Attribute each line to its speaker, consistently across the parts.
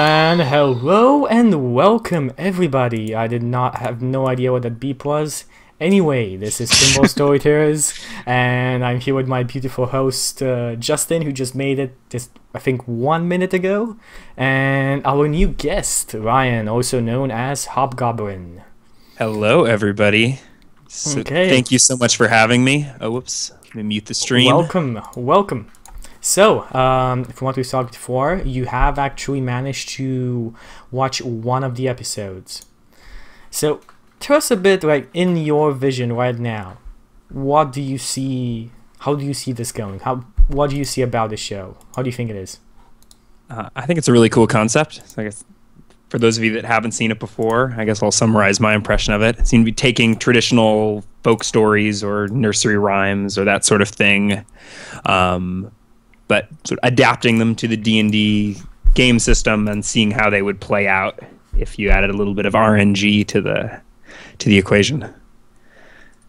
Speaker 1: And hello and welcome everybody. I did not have no idea what that beep was. Anyway, this is Pinball Storytellers, and I'm here with my beautiful host Justin, who just made it just I think 1 minute ago, and our new guest Ryan, also known as Hobgoblin.
Speaker 2: Hello, everybody.
Speaker 1: Okay.
Speaker 2: Thank you so much for having me. Oh, whoops. Let me mute the stream.
Speaker 1: Welcome. So, from what we talked before, you have actually managed to watch one of the episodes. So, tell us a bit, like, in your vision right now, what do you see, how do you see this going? What do you see about the show? How do you think it is?
Speaker 2: I think it's a really cool concept. So I guess for those of you that haven't seen it before, I guess I'll summarize my impression of it. It seems to be taking traditional folk stories or nursery rhymes or that sort of thing, but sort of adapting them to the D&D game system and seeing how they would play out if you added a little bit of RNG to the equation.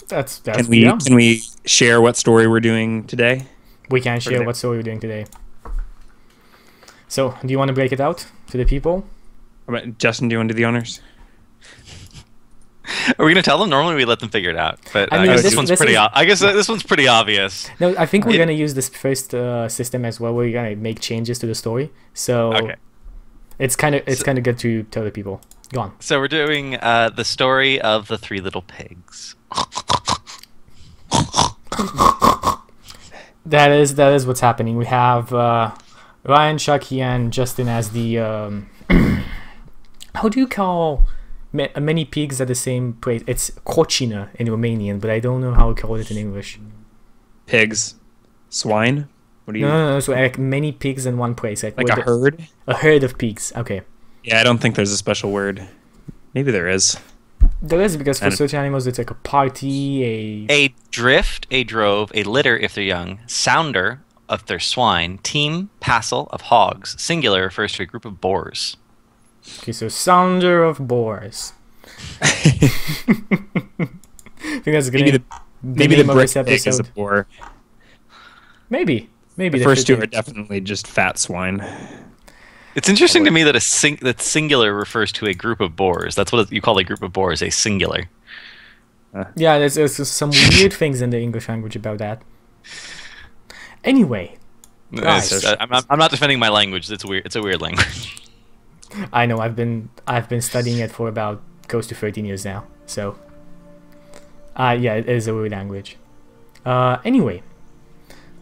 Speaker 1: That's
Speaker 2: can we share what story we're doing today?
Speaker 1: We can share what story we're doing today. So, do you want to break it out to the people?
Speaker 2: Justin, do you want to do the honors?
Speaker 3: Are we going to tell them? Normally we let them figure it out, but
Speaker 1: I mean,
Speaker 3: this one's pretty. I guess this one's pretty obvious.
Speaker 1: No, I think we're going to use this first system as well, where we're going to make changes to the story. So
Speaker 3: okay.
Speaker 1: It's kind of good to tell the people. Go on.
Speaker 3: So we're doing the story of the Three Little Pigs.
Speaker 1: That is what's happening. We have Ryan, Chucky, and Justin as the how do you call many pigs at the same place? It's cochina in Romanian, but I don't know how to call it in English.
Speaker 2: Pigs, swine. What do you?
Speaker 1: No. So like many pigs in one place, like
Speaker 2: a herd.
Speaker 1: A herd of pigs. Okay.
Speaker 2: Yeah, I don't think there's a special word. Maybe there is.
Speaker 1: There is, because for certain animals it's like a party,
Speaker 3: a drift, a drove, a litter if they're young, sounder if they're swine, team, passel of hogs. Singular refers to a group of boars.
Speaker 1: Okay, so sounder of boars. I think that's good.
Speaker 2: Maybe the brick pig is a boar.
Speaker 1: Maybe
Speaker 2: the first two are definitely just fat swine.
Speaker 3: It's interesting to me that that singular refers to a group of boars. That's what you call a group of boars, a singular.
Speaker 1: Yeah, there's some weird things in the English language about that. Anyway, guys,
Speaker 3: I'm not defending my language. It's weird. It's a weird language.
Speaker 1: I know. I've been studying it for about close to 13 years now. So, yeah, it is a weird language. Anyway.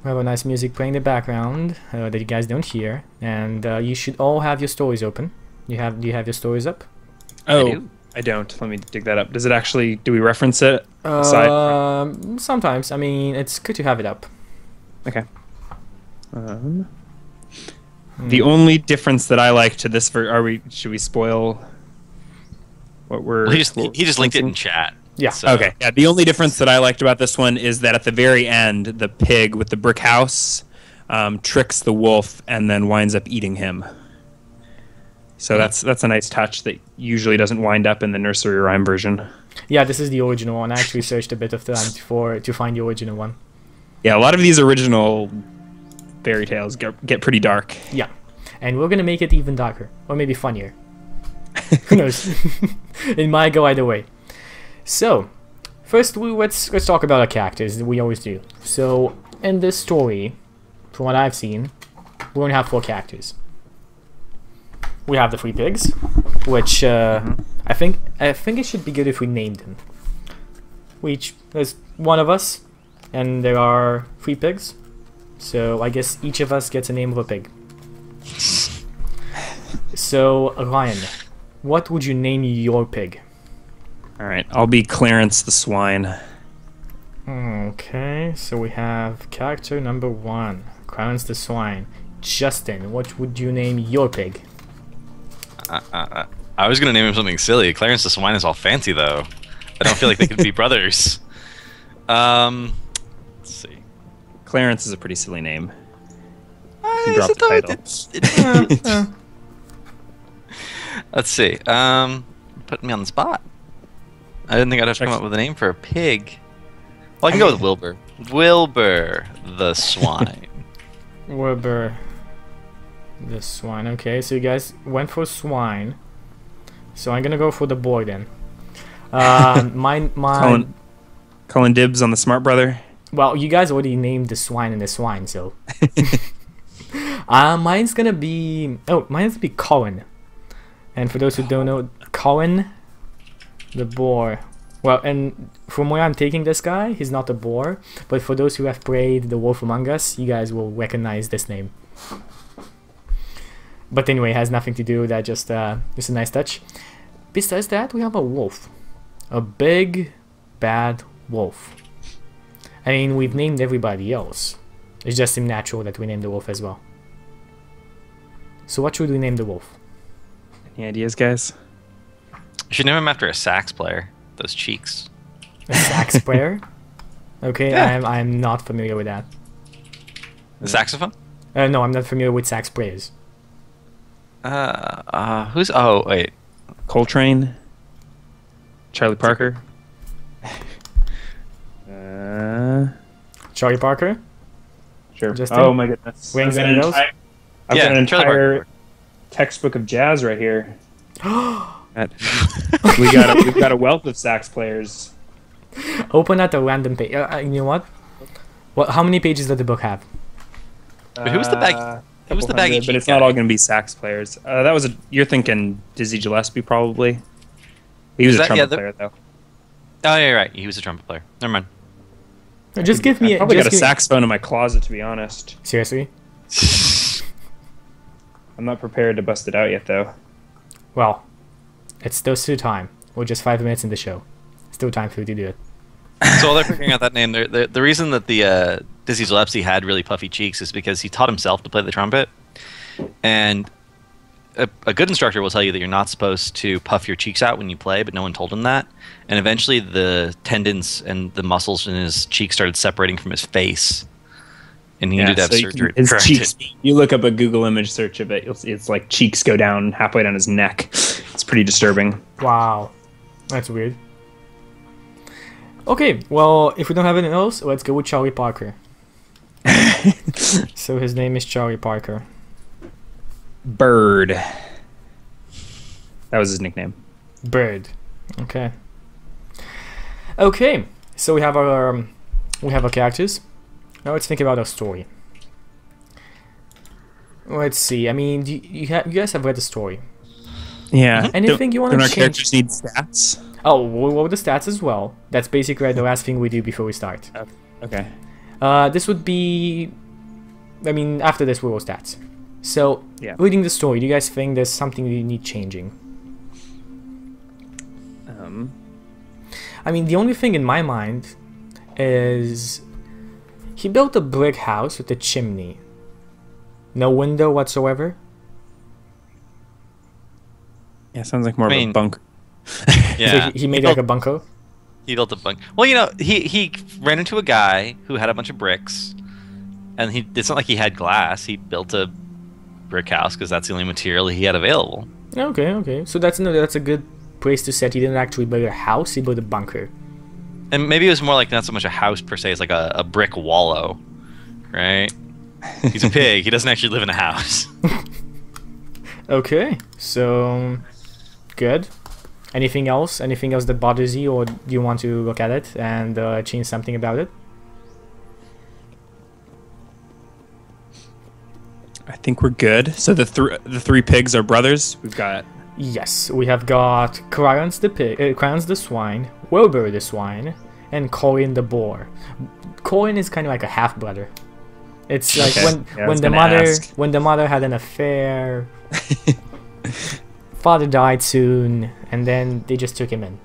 Speaker 1: We have a nice music playing in the background that you guys don't hear, and you should all have your stories open. Do you have your stories up?
Speaker 2: Oh, I don't. Let me dig that up. Does it actually? Do we reference it?
Speaker 1: Sometimes. I mean, it's good to have it up.
Speaker 2: Okay. The only difference that I like to this should we spoil what we're?
Speaker 3: Well, he just linked it in chat.
Speaker 1: Yeah.
Speaker 3: So.
Speaker 2: Okay. Yeah. The only difference that I liked about this one is that at the very end, the pig with the brick house tricks the wolf and then winds up eating him. So that's a nice touch that usually doesn't wind up in the nursery rhyme version.
Speaker 1: Yeah, this is the original one. I actually searched a bit of time to find the original one.
Speaker 2: Yeah, a lot of these original fairy tales get pretty dark.
Speaker 1: Yeah, and we're gonna make it even darker, or maybe funnier. Who knows? It might go either way. So, first let's talk about our characters. We always do. So, in this story, from what I've seen, we're gonna have 4 characters. We have the 3 pigs, which I think it should be good if we named them. There's one of us, and there are 3 pigs. So I guess each of us gets a name of a pig. So, Ryan, what would you name your pig?
Speaker 2: All right, I'll be Clarence the swine.
Speaker 1: Okay, so we have character number 1, Clarence the swine. Justin, what would you name your pig?
Speaker 3: I was gonna name him something silly. Clarence the swine is all fancy though. I don't feel like they could be brothers. Let's see.
Speaker 2: Clarence is a pretty silly name. You drop the title.
Speaker 3: Let's see. Putting me on the spot. I didn't think I'd have to come up with a name for a pig. Well, I can go with Wilbur. Wilbur the swine.
Speaker 1: Wilbur The swine. Okay, so you guys went for swine. So I'm gonna go for the boy then. Mine.
Speaker 2: Calling dibs on the smart brother.
Speaker 1: Well, you guys already named the swine and the swine, so. Mine's gonna be. Oh, mine's gonna be Colin. And for those who don't know, Colin, the boar. Well, and from where I'm taking this guy, he's not a boar. But for those who have played The Wolf Among Us, you guys will recognize this name. But anyway, it has nothing to do with that. Just a nice touch. Besides that, we have a wolf, a big, bad wolf. I mean, we've named everybody else. It just seemed natural that we named the wolf as well. So what should we name the wolf?
Speaker 2: Any ideas, guys?
Speaker 3: You should name him after a sax player. Those cheeks.
Speaker 1: A sax player? Okay,
Speaker 3: Yeah.
Speaker 1: I'm not familiar with that.
Speaker 3: The saxophone?
Speaker 1: No, I'm not familiar with sax players.
Speaker 3: Who's? Oh, wait.
Speaker 2: Coltrane. Charlie Parker.
Speaker 1: Charlie Parker?
Speaker 2: Sure.
Speaker 1: Justin?
Speaker 2: Oh my goodness.
Speaker 1: Wings
Speaker 2: I've got
Speaker 1: and
Speaker 2: an
Speaker 1: Nose?
Speaker 2: I've
Speaker 3: Yeah,
Speaker 2: got an
Speaker 3: Charlie
Speaker 2: entire
Speaker 3: Parker.
Speaker 2: textbook of jazz right here. We've got a wealth of sax players.
Speaker 1: Open at a random page. You know what? How many pages does the book have?
Speaker 3: Wait, who was the bag? Who was the baggy
Speaker 2: 200, but
Speaker 3: cheek
Speaker 2: it's not
Speaker 3: guy?
Speaker 2: all going to be sax players. You're thinking Dizzy Gillespie probably. He was a
Speaker 3: that- yeah,
Speaker 2: trumpet player though.
Speaker 3: Oh, yeah, you're right. He was a trumpet player. Never mind.
Speaker 1: Just give me.
Speaker 2: I probably
Speaker 1: just
Speaker 2: got a
Speaker 1: give-
Speaker 2: saxophone in my closet, to be honest.
Speaker 1: Seriously?
Speaker 2: I'm not prepared to bust it out yet, though.
Speaker 1: Well, it's still time. We're just 5 minutes in the show. Still time for you to do it.
Speaker 3: So while they're figuring out that name, the reason that the Dizzy Gillespie had really puffy cheeks is because he taught himself to play the trumpet. And a good instructor will tell you that you're not supposed to puff your cheeks out when you play, but no one told him that. And eventually the tendons and the muscles in his cheeks started separating from his face. And he needed to have surgery to
Speaker 2: His
Speaker 3: correct
Speaker 2: cheeks.
Speaker 3: it.
Speaker 2: You look up a Google image search of it, you'll see it's like cheeks go down halfway down his neck. It's pretty disturbing.
Speaker 1: Wow. That's weird. Okay, well, if we don't have anything else, let's go with Charlie Parker. So his name is Charlie Parker.
Speaker 2: Bird. That was his nickname.
Speaker 1: Bird. Okay. Okay, so we have our characters. Now let's think about our story. Let's see. I mean, you guys have read the story.
Speaker 2: Yeah.
Speaker 1: Anything you want to
Speaker 2: Don't our
Speaker 1: change?
Speaker 2: characters need stats?
Speaker 1: Oh, we'll roll the stats as well. That's basically the last thing we do before we start.
Speaker 2: Okay.
Speaker 1: This would be... I mean, after this we roll stats. So,
Speaker 2: Yeah.
Speaker 1: reading the story, do you guys think there's something you need changing? I mean, the only thing in my mind is... He built a brick house with a chimney. No window whatsoever.
Speaker 2: Yeah, sounds like more of a bunker.
Speaker 3: Yeah.
Speaker 1: So he made like a bunker.
Speaker 3: He built a bunk. Well, you know, he ran into a guy who had a bunch of bricks, and it's not like he had glass. He built a brick house because that's the only material he had available.
Speaker 1: Okay. So that's a good place to set. He didn't actually build a house. He built a bunker.
Speaker 3: And maybe it was more like not so much a house per se, it's like a brick wallow, right? He's a pig. He doesn't actually live in a house.
Speaker 1: Okay, so good. Anything else? Anything else that bothers you, or do you want to look at it and change something about it?
Speaker 2: I think we're good. So the three pigs are brothers. We've got...
Speaker 1: Yes, we have got Crayons the pig, Crayons the swine, Wilbur the swine, and Colin the boar. Colin is kind of like a half brother. It's like when the mother had an affair, father died soon, and then they just took him in.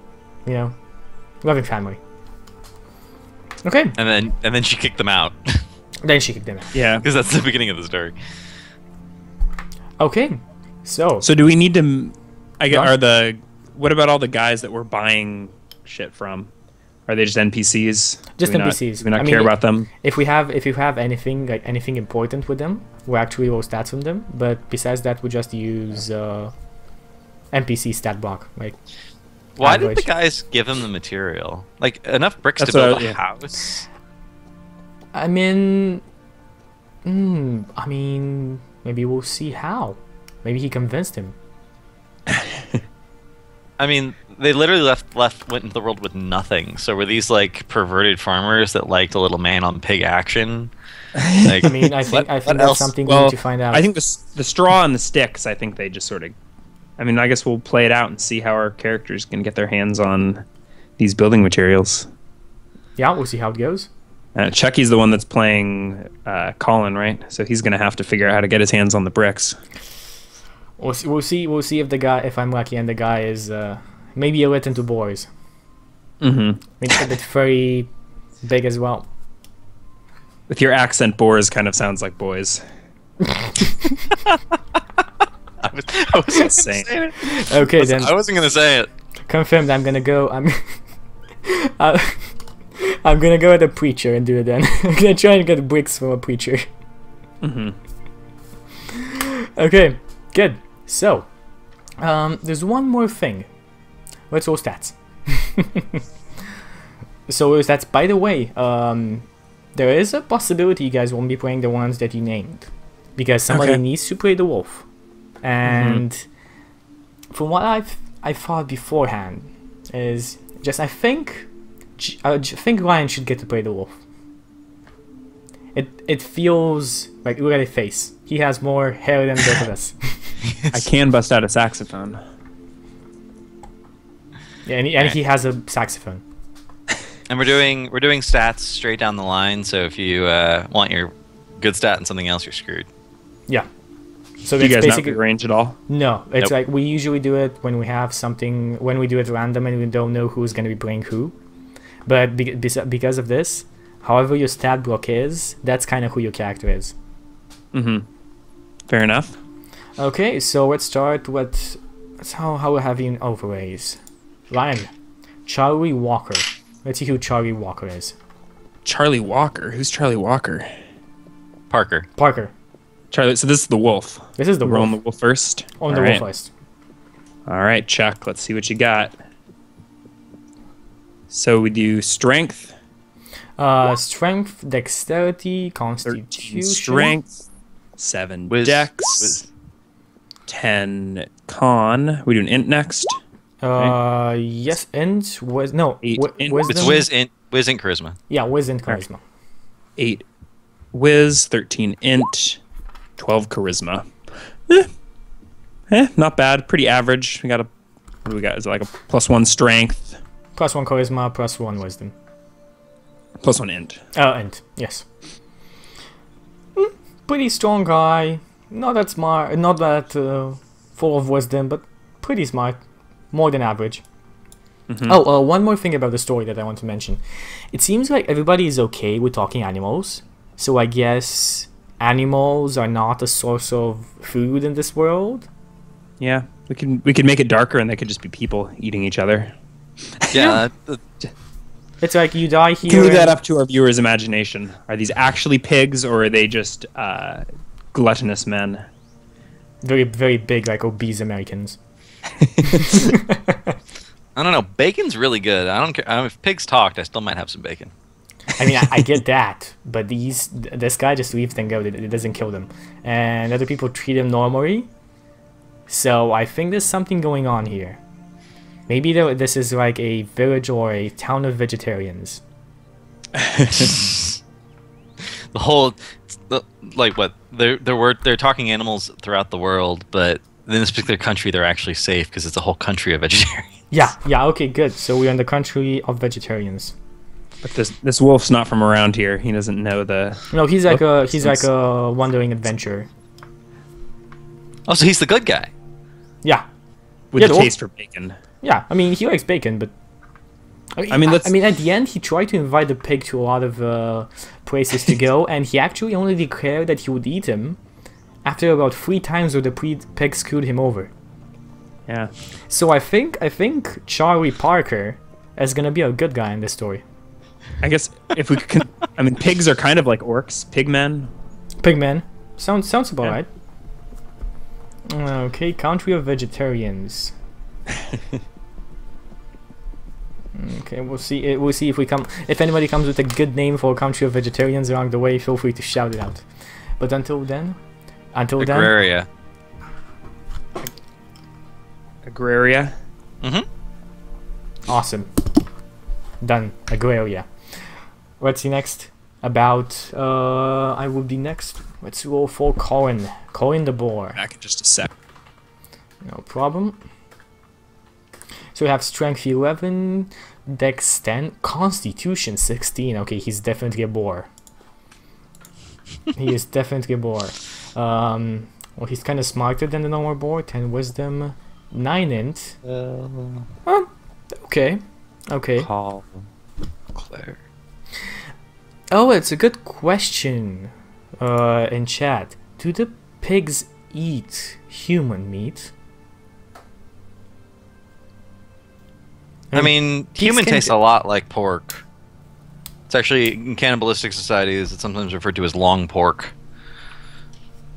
Speaker 1: You know, loving family. Okay.
Speaker 3: And then she kicked them out.
Speaker 1: Then she kicked him out.
Speaker 2: Yeah.
Speaker 3: Because that's the beginning of the story.
Speaker 1: Okay, so
Speaker 2: do we need to...
Speaker 1: Yeah.
Speaker 2: What about all the guys that we're buying shit from? Are they just NPCs?
Speaker 1: Just
Speaker 2: Do we
Speaker 1: NPCs.
Speaker 2: Do we not
Speaker 1: I
Speaker 2: care
Speaker 1: mean,
Speaker 2: about them?
Speaker 1: if you have anything like anything important with them, we actually roll stats from them. But besides that, we just use NPC stat block. Like,
Speaker 3: Why did the
Speaker 1: average.
Speaker 3: guys give him the material? Like, enough bricks
Speaker 2: That's
Speaker 3: to build
Speaker 2: what
Speaker 3: a
Speaker 2: I- yeah.
Speaker 3: house?
Speaker 1: I mean, Maybe we'll see how. Maybe he convinced him.
Speaker 3: I mean, they literally went into the world with nothing. So were these like perverted farmers that liked a little man on pig action? Like,
Speaker 1: I mean, I think that's something we need to find out.
Speaker 2: I think the straw and the sticks. I think they just sort of. I mean, I guess we'll play it out and see how our characters can get their hands on these building materials.
Speaker 1: Yeah, we'll see how it goes.
Speaker 2: Chucky's the one that's playing Colin, right? So he's gonna have to figure out how to get his hands on the bricks.
Speaker 1: We'll see if the guy, if I'm lucky, and the guy is maybe a little into boys.
Speaker 2: Mm-hmm.
Speaker 1: Maybe a bit very big as well.
Speaker 2: With your accent, boars kind of sounds like boys.
Speaker 3: I was
Speaker 2: Just saying.
Speaker 1: Okay, then.
Speaker 3: I wasn't gonna say it.
Speaker 1: Confirmed. I'm gonna go. I'm gonna go at a preacher and do it then. I'm gonna try and get bricks from a preacher.
Speaker 2: Mm-hmm.
Speaker 1: Okay, good. So, there's one more thing. Let's roll stats. So stats. By the way, there is a possibility you guys won't be playing the ones that you named, because somebody needs to play the wolf. And from what I thought beforehand is just I think Ryan should get to play the wolf. It feels like, look at his face. He has more hair than both of us.
Speaker 2: I can bust out a saxophone.
Speaker 1: Yeah, and he has a saxophone.
Speaker 3: And we're doing stats straight down the line. So if you want your good stat and something else, you're screwed.
Speaker 1: Yeah. So
Speaker 2: Do you guys not
Speaker 1: basically
Speaker 2: rearrange at all?
Speaker 1: no. It's
Speaker 3: Nope.
Speaker 1: like we usually do it when we have something, when we do it random and we don't know who's going to be playing who. But because of this, however your stat block is, that's kind of who your character is.
Speaker 2: Mm-hmm. Fair enough.
Speaker 1: Okay, so let's start with how we're having overlays. Ryan, Charlie Walker. Let's see who Charlie Walker is.
Speaker 2: Charlie Walker. Who's Charlie Walker?
Speaker 3: Parker.
Speaker 1: Parker.
Speaker 2: Charlie. So this is the wolf.
Speaker 1: This is the
Speaker 2: We're
Speaker 1: wolf.
Speaker 2: on the wolf first.
Speaker 1: On the
Speaker 2: All
Speaker 1: wolf
Speaker 2: right.
Speaker 1: list.
Speaker 2: All right, Chuck. Let's see what you got. So we do strength.
Speaker 1: Strength, dexterity,
Speaker 2: 13
Speaker 1: constitution.
Speaker 2: strength. 7
Speaker 3: Wiz.
Speaker 2: dex. 10 con. We do an int next.
Speaker 1: Yes, int was no.
Speaker 2: 8 int.
Speaker 1: Wisdom.
Speaker 3: It's Wiz and charisma.
Speaker 1: Yeah, wisdom, charisma.
Speaker 2: 8 whiz. 13 int. 12 charisma. Not bad. Pretty average. We got a. What do we got? Is it like a +1 strength?
Speaker 1: +1 charisma, +1 wisdom.
Speaker 2: +1 int.
Speaker 1: Int. Yes. Pretty strong guy. Not that smart. Not that full of wisdom, but pretty smart. More than average. Oh, one more thing about the story that I want to mention. It seems like everybody is okay with talking animals. So I guess animals are not a source of food in this world.
Speaker 2: Yeah, we could make it darker, and they could just be people eating each other.
Speaker 3: Yeah.
Speaker 1: It's like you die here.
Speaker 2: We can leave that
Speaker 1: and-
Speaker 2: up to our viewers' imagination. Are these actually pigs, or are they just gluttonous men?
Speaker 1: Very, very big, like obese Americans.
Speaker 3: I don't know. Bacon's really good. I don't care if pigs talked. I still might have some bacon.
Speaker 1: I mean, I get that, but this guy just leaves them go. It doesn't kill them, and other people treat him normally. So I think there's something going on here. Maybe this is like a village or a town of vegetarians.
Speaker 3: The whole, like what they're talking animals throughout the world, but in this particular country they're actually safe because it's a whole country of vegetarians.
Speaker 1: Yeah, okay, good. So we're in the country of vegetarians.
Speaker 2: But this wolf's not from around here. He doesn't know the.
Speaker 1: No, he's like a wandering adventurer.
Speaker 3: Oh, so he's the good guy.
Speaker 1: Yeah,
Speaker 2: With
Speaker 1: Yeah,
Speaker 2: the
Speaker 1: the wolf-
Speaker 2: taste for bacon.
Speaker 1: yeah. I mean, he likes bacon, but
Speaker 2: I mean, let's-
Speaker 1: I mean, at the end, he tried to invite the pig to a lot of places to go, and he actually only declared that he would eat him after about 3 times where the pig screwed him over.
Speaker 2: Yeah.
Speaker 1: So I think Charlie Parker is gonna be a good guy in this story.
Speaker 2: I guess if we can. I mean, pigs are kind of like orcs, pigmen.
Speaker 1: Pigman. Sounds about
Speaker 2: Yeah.
Speaker 1: right. Okay, country of vegetarians. Okay, we'll see. We'll see if we come. If anybody comes with a good name for a country of vegetarians along the way, feel free to shout it out. But until then, Until then,
Speaker 3: Agraria.
Speaker 2: Agraria.
Speaker 1: awesome. Done. Agraria. What's next? About I will be next. Let's roll for Colin. Colin the boar.
Speaker 2: Back in just a sec.
Speaker 1: No problem. So we have Strength 11, Dex 10, Constitution 16. Okay, he's definitely a boar. He is definitely a boar. Well, he's kind of smarter than the normal boar. 10 Wisdom, 9 Int. Okay. Okay.
Speaker 3: Call Claire.
Speaker 1: Oh, it's a good question. In chat, do the pigs eat human meat?
Speaker 3: I mean, human tastes a lot like pork. It's actually, in cannibalistic societies, it's sometimes referred to as long pork.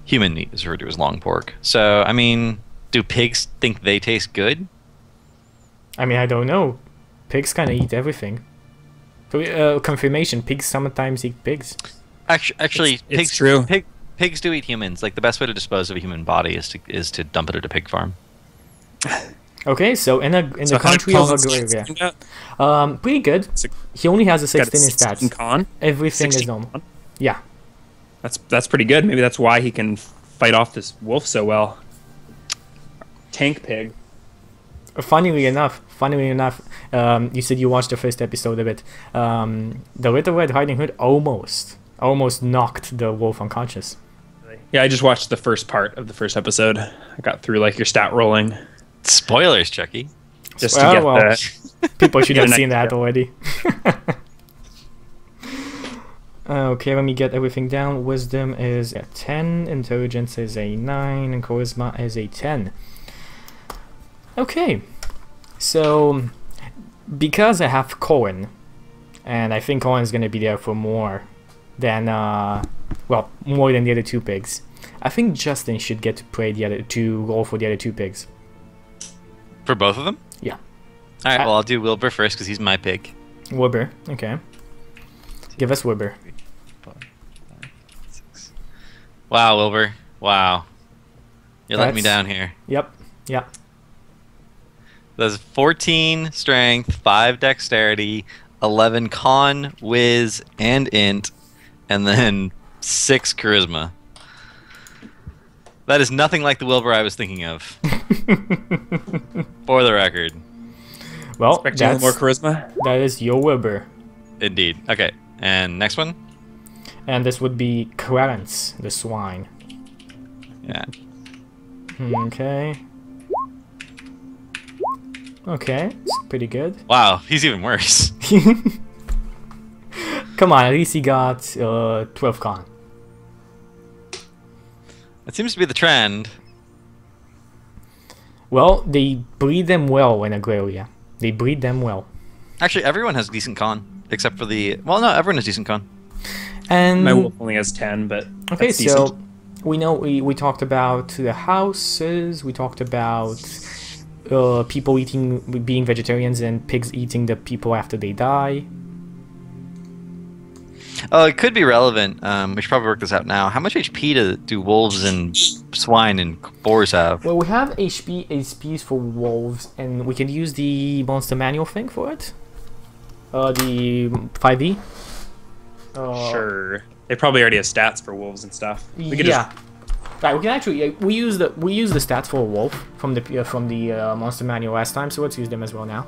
Speaker 3: Human meat is referred to as long pork. So, I mean, do pigs think they taste good?
Speaker 1: I mean, I don't know. Pigs kind of eat everything. So, confirmation, pigs sometimes eat pigs.
Speaker 3: Actually,
Speaker 2: It's
Speaker 3: pigs
Speaker 2: true.
Speaker 3: Pigs do eat humans. Like, the best way to dispose of a human body is to dump it at a pig farm.
Speaker 1: Okay, so in the country of Agraria, pretty good. He only has a 16 in stats.
Speaker 2: Con.
Speaker 1: Everything is
Speaker 2: 16
Speaker 1: normal.
Speaker 2: con.
Speaker 1: Yeah.
Speaker 2: That's pretty good. Maybe that's why he can fight off this wolf so well. Tank pig.
Speaker 1: Funnily enough, you said you watched the first episode of it. The Little Red Riding Hood almost knocked the wolf unconscious.
Speaker 2: Yeah, I just watched the first part of the first episode. I got through like your stat rolling.
Speaker 3: Spoilers, Chucky.
Speaker 2: Just to get the
Speaker 1: people should have
Speaker 2: Yeah,
Speaker 1: seen that already. Okay, let me get everything down. Wisdom is a 10, Intelligence is a 9, and Charisma is a 10. Okay, so because I have Cohen, and I think Cohen's gonna be there for more than more than the other two pigs, I think Justin should get to play to roll for the other two pigs.
Speaker 3: For both of them?
Speaker 1: Yeah.
Speaker 3: Alright, well, I'll do Wilbur first because he's my pig.
Speaker 1: Wilbur, okay. Give us Wilbur.
Speaker 3: Wow, Wilbur. Wow. You're letting me down here.
Speaker 1: Yep.
Speaker 3: That's 14 strength, 5 dexterity, 11 con, whiz, and int, and then 6 charisma. That is nothing like the Wilbur I was thinking of. For the record.
Speaker 1: Well,
Speaker 2: that's more charisma.
Speaker 1: That is your Wilbur.
Speaker 3: Indeed. Okay, and next one?
Speaker 1: And this would be Clarence, the swine.
Speaker 3: Yeah.
Speaker 1: Okay. Okay, it's pretty good.
Speaker 3: Wow, he's even worse.
Speaker 1: Come on, at least he got 12 con.
Speaker 3: That seems to be the trend.
Speaker 1: Well, they breed them well in Agraria. They breed them well.
Speaker 3: Actually, everyone has decent con, except for the... Well, no, everyone has decent con.
Speaker 1: And
Speaker 2: my wolf only has 10, but
Speaker 1: okay,
Speaker 2: that's
Speaker 1: so
Speaker 2: decent.
Speaker 1: we know we talked about the houses. We talked about people being vegetarians and pigs eating the people after they die.
Speaker 3: Oh, it could be relevant. We should probably work this out now. How much HP do wolves and swine and boars have?
Speaker 1: Well, we have HPs for wolves, and we can use the monster manual thing for it. The 5e.
Speaker 2: Sure. They probably already have stats for wolves and stuff. We could
Speaker 1: yeah. Right, we can actually we use the stats for a wolf from the monster manual last time, so let's use them as well now.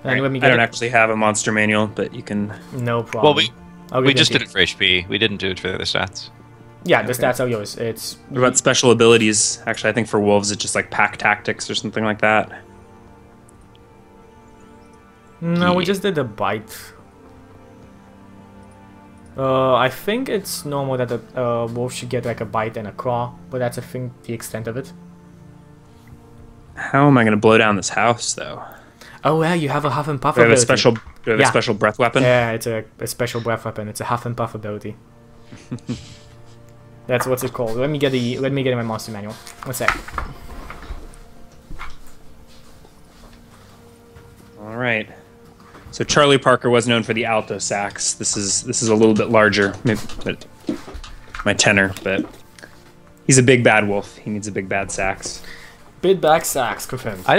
Speaker 1: And let me
Speaker 2: I don't actually have a monster manual, but you can.
Speaker 1: No problem.
Speaker 3: Well, we just did it for HP. We didn't do it for the other stats.
Speaker 1: Yeah, the stats are yours. It's.
Speaker 2: What about special abilities? Actually, I think for wolves it's just like pack tactics or something like that.
Speaker 1: No, we just did a bite. I think it's normal that a wolf should get like a bite and a claw, but that's I think the extent of it.
Speaker 2: How am I going to blow down this house, though?
Speaker 1: Oh yeah, you have a huff and puff
Speaker 2: Do I have
Speaker 1: ability.
Speaker 2: a special breath weapon?
Speaker 1: Yeah, it's a special breath weapon. It's a huff and puff ability. That's what's it called. Let me get my monster manual. One sec.
Speaker 2: All right. So Charlie Parker was known for the alto sax. This is a little bit larger, maybe, but my tenor, but He's a big bad wolf. He needs a big bad sax.
Speaker 1: Big back sax, confirmed.
Speaker 3: I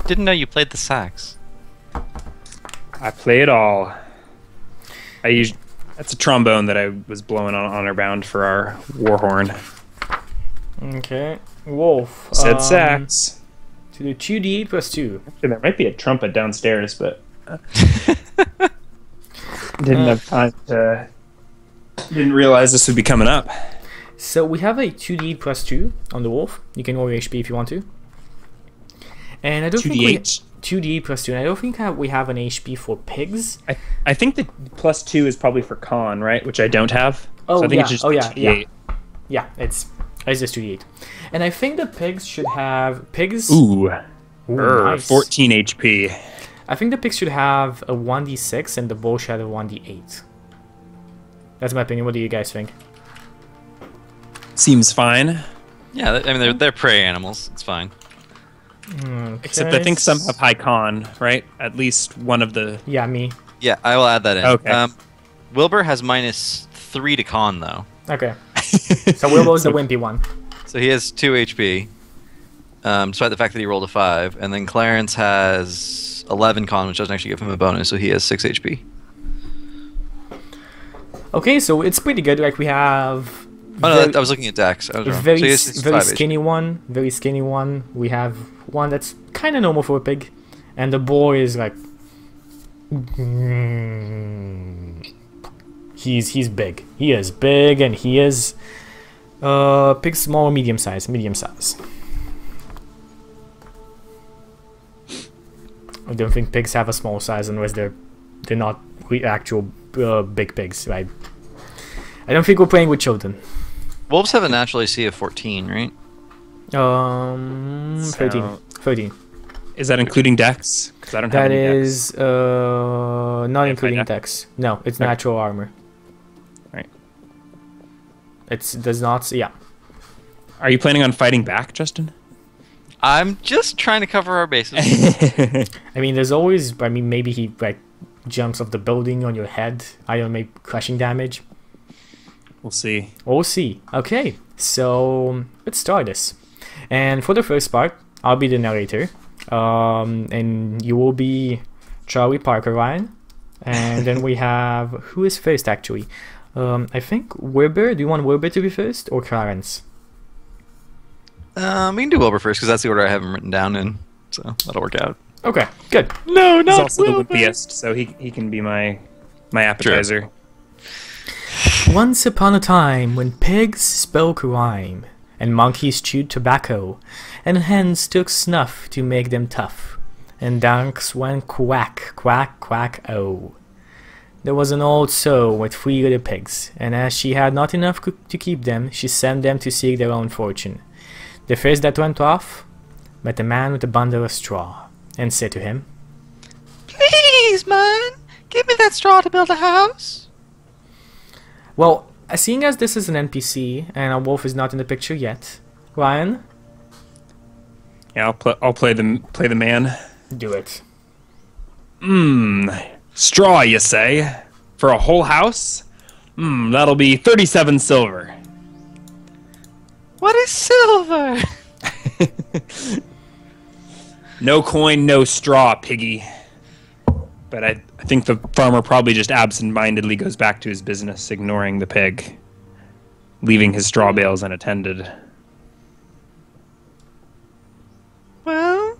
Speaker 3: didn't know you played the sax.
Speaker 2: I play it all. That's a trombone that I was blowing on honor bound for our war horn.
Speaker 1: Okay. Wolf.
Speaker 2: Said sax.
Speaker 1: To do 2d8 plus 2.
Speaker 2: Actually, there might be a trumpet downstairs, but didn't have time to. Didn't realize this would be coming up.
Speaker 1: So we have a 2d8 plus 2 on the wolf. You can roll your HP if you want to. And I don't think 2d8 plus 2. And I don't think we have an HP for pigs.
Speaker 2: I think the +2 is probably for con, right? Which I don't have.
Speaker 1: Oh,
Speaker 2: so I think
Speaker 1: yeah.
Speaker 2: it's just
Speaker 1: Oh, yeah.
Speaker 2: 2d8.
Speaker 1: Yeah, it's just 2d8. And I think the pigs should have... Pigs...
Speaker 2: Ooh.
Speaker 1: Nice.
Speaker 2: 14 HP.
Speaker 1: I think the pigs should have a 1d6 and the bull should have a 1d8. That's my opinion. What do you guys think?
Speaker 2: Seems fine.
Speaker 3: Yeah, I mean they're prey animals. It's fine.
Speaker 1: Okay.
Speaker 2: Except I think some have high con, right? At least one of the...
Speaker 1: Yeah, me.
Speaker 3: Yeah, I will add that in.
Speaker 2: Okay.
Speaker 3: Wilbur has -3 to con though,
Speaker 1: Okay. So Wilbo's the wimpy one.
Speaker 3: so he has 2 HP. Despite the fact that he rolled a 5, and then Clarence has 11 con, which doesn't actually give him a bonus, so he has 6 HP.
Speaker 1: Okay, so it's pretty good. Like we have...
Speaker 3: Oh no, I was looking at Dex. I was wrong. So he has 5
Speaker 1: very
Speaker 3: HP.
Speaker 1: skinny one. Very skinny one. We have one that's kind of normal for a pig. And the boy is like... He's big. He is big, and he is... pig small or medium size? Medium size. I don't think pigs have a small size unless they're not actual big pigs, right? I don't think we're playing with children.
Speaker 3: Wolves have a natural AC of 14, right?
Speaker 1: 13. 13.
Speaker 2: Is that including Dex? Because I don't have
Speaker 1: That
Speaker 2: any
Speaker 1: is not including
Speaker 2: Dex.
Speaker 1: dex. No, it's
Speaker 2: Okay.
Speaker 1: natural armor.
Speaker 2: Right.
Speaker 1: It does not. Yeah.
Speaker 2: Are you planning on fighting back, Justin?
Speaker 3: I'm just trying to cover our bases.
Speaker 1: I mean, there's always. I mean, maybe he like jumps off the building on your head. I don't make crushing damage.
Speaker 2: We'll see.
Speaker 1: We'll see. Okay, so let's start this. And for the first part, I'll be the narrator, and you will be Charlie Parker Ryan. And then we have who is first actually? I think Wilbur. Do you want Wilbur to be first or Clarence?
Speaker 3: We can do Wilbur first because that's the order I have him written down in, so that'll work out.
Speaker 1: Okay, good.
Speaker 3: No,
Speaker 2: He's also the wimpiest, so he can be my appetizer.
Speaker 1: Once upon a time, when pigs spoke rhyme, and monkeys chewed tobacco, and hens took snuff to make them tough, and ducks went quack, quack, quack, oh. There was an old sow with 3 little pigs, and as she had not enough to keep them, she sent them to seek their own fortune. The first that went off met a man with a bundle of straw, and said to him,
Speaker 3: Please, man, give me that straw to build a house.
Speaker 1: well, seeing as this is an NPC, and a wolf is not in the picture yet, Ryan,
Speaker 2: Yeah, I'll play the man.
Speaker 1: do it.
Speaker 2: Straw, you say? For a whole house? That'll be 37 silver.
Speaker 3: What is silver?
Speaker 2: No coin, no straw, piggy. But I think the farmer probably just absent-mindedly goes back to his business, ignoring the pig, leaving his straw bales unattended.
Speaker 3: Well,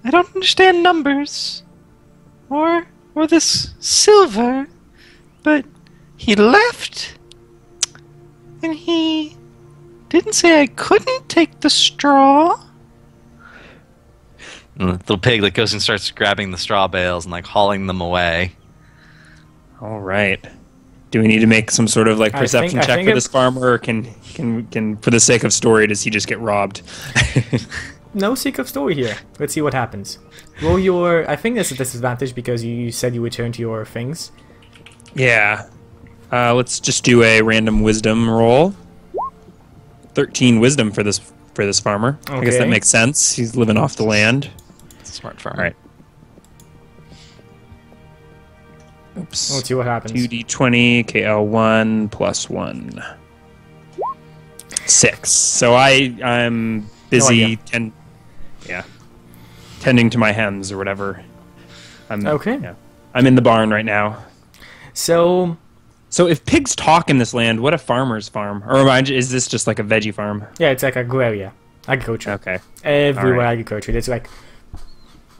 Speaker 3: I don't understand numbers or this silver, but he left and he didn't say I couldn't take the straw. And the little pig like goes and starts grabbing the straw bales and like hauling them away.
Speaker 2: All right. Do we need to make some sort of like perception
Speaker 1: I
Speaker 2: check
Speaker 1: think
Speaker 2: for this farmer, or can for the sake of story does he just get robbed?
Speaker 1: No sake of story here. Let's see what happens. Roll your... I think that's a disadvantage because you said you returned to your things.
Speaker 2: Yeah. Let's just do a random wisdom roll. 13 wisdom for this farmer. I guess that
Speaker 1: Okay.
Speaker 2: makes sense. He's living off the land.
Speaker 3: It's a smart farmer.
Speaker 2: All right. Oops.
Speaker 1: Let's see what happens.
Speaker 2: 2d20 KL1 plus 1. 6. So I'm busy tending to my hens or whatever.
Speaker 1: Okay.
Speaker 2: Yeah. I'm in the barn right now.
Speaker 1: So
Speaker 2: if pigs talk in this land, what a farmer's farm? Or is this just like a veggie farm?
Speaker 1: yeah, it's like agraria, agriculture.
Speaker 2: Okay.
Speaker 1: Everywhere
Speaker 2: Alright.
Speaker 1: agriculture. There's like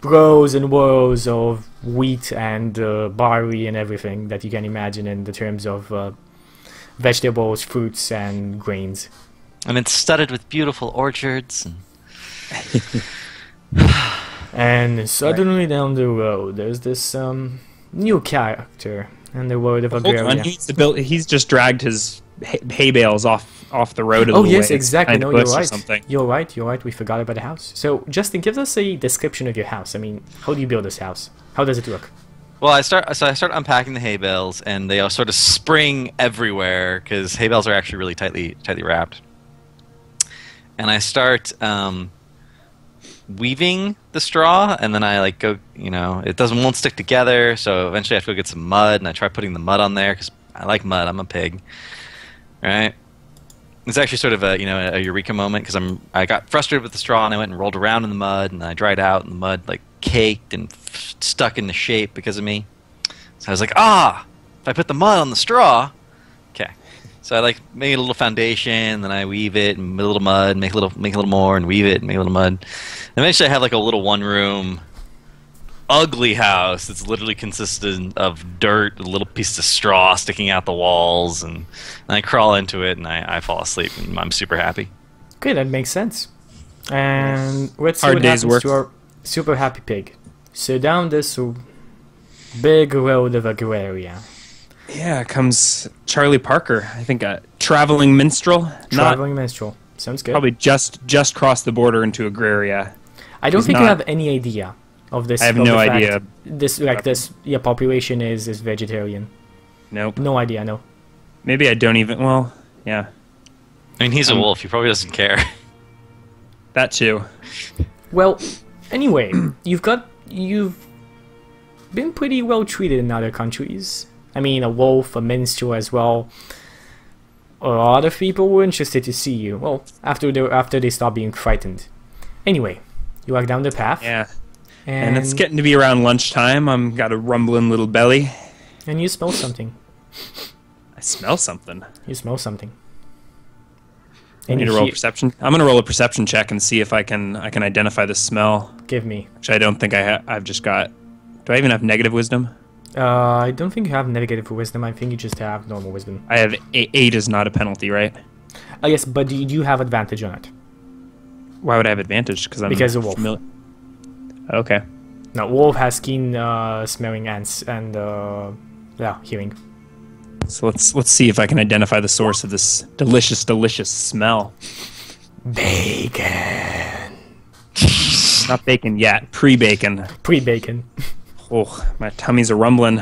Speaker 1: rows and rows of wheat and barley and everything that you can imagine in the terms of vegetables, fruits, and grains.
Speaker 3: And it's studded with beautiful orchards.
Speaker 1: And suddenly down the road, there's this new character in the world of
Speaker 2: Hold on,
Speaker 1: agraria.
Speaker 2: he needs to build. He's just dragged his hay bales off the road. A
Speaker 1: Oh
Speaker 2: little
Speaker 1: yes,
Speaker 2: way.
Speaker 1: exactly.
Speaker 2: Behind
Speaker 1: No,
Speaker 2: a
Speaker 1: you're
Speaker 2: bush or
Speaker 1: right.
Speaker 2: something.
Speaker 1: You're right. You're right. We forgot about the house. So, Justin, give us a description of your house. I mean, how do you build this house? How does it look?
Speaker 3: Well, I start unpacking the hay bales, and they all sort of spring everywhere because hay bales are actually really tightly wrapped. And I start weaving the straw, and then I like go, it won't stick together. So eventually I have to go get some mud, and I try putting the mud on there because I like mud. I'm a pig, right? It's actually sort of a eureka moment because I got frustrated with the straw, and I went and rolled around in the mud, and I dried out, and the mud like caked and stuck into shape because of me. So I was like, if I put the mud on the straw, okay. So I like make a little foundation, then I weave it and a little mud, make a little more, and weave it and make a little mud. And eventually I have like a little one-room, ugly house that's literally consistent of dirt, a little piece of straw sticking out the walls, and I crawl into it and I fall asleep, and I'm super happy.
Speaker 1: Okay, that makes sense. And let's see
Speaker 2: Hard
Speaker 1: what
Speaker 2: day's
Speaker 1: happens
Speaker 2: work.
Speaker 1: to our super happy pig. So down this big road of agraria.
Speaker 2: Yeah, comes Charlie Parker. I think a traveling minstrel.
Speaker 1: Traveling minstrel. Sounds good.
Speaker 2: Probably just crossed the border into Agraria.
Speaker 1: I don't
Speaker 2: he's
Speaker 1: think you
Speaker 2: not-
Speaker 1: have any idea of this.
Speaker 2: I have
Speaker 1: of
Speaker 2: no
Speaker 1: the fact
Speaker 2: idea.
Speaker 1: This population is vegetarian.
Speaker 2: Nope.
Speaker 1: No idea. No.
Speaker 2: Maybe I don't even. Well, yeah,
Speaker 3: I mean, he's a wolf. He probably doesn't care.
Speaker 2: that too.
Speaker 1: Well, anyway, you've been pretty well treated in other countries. I mean, a wolf, a minstrel as well. A lot of people were interested to see you. Well, after they stop being frightened. Anyway, you walk down the path.
Speaker 2: Yeah,
Speaker 1: And,
Speaker 2: and it's getting to be around lunchtime. I'm got a rumbling little belly.
Speaker 1: And you smell something.
Speaker 2: I smell something.
Speaker 1: You smell something.
Speaker 2: I
Speaker 1: And
Speaker 2: need
Speaker 1: you
Speaker 2: to roll
Speaker 1: hear-
Speaker 2: perception. I'm gonna roll a perception check and see if I can identify the smell.
Speaker 1: Give me.
Speaker 2: Which I don't think I have. I've just got. Do I even have negative wisdom?
Speaker 1: I don't think you have negative wisdom. I think you just have normal wisdom.
Speaker 2: I have 8 is not a penalty, right?
Speaker 1: Yes, but you do have advantage on it.
Speaker 2: Why would I have advantage?
Speaker 1: Because a wolf.
Speaker 2: Okay.
Speaker 1: No, wolf has keen smelling and hearing.
Speaker 2: So let's see if I can identify the source of this delicious smell.
Speaker 1: Bacon.
Speaker 2: Not bacon yet. Pre-bacon.
Speaker 1: Pre-bacon.
Speaker 2: Oh, my tummy's a rumbling.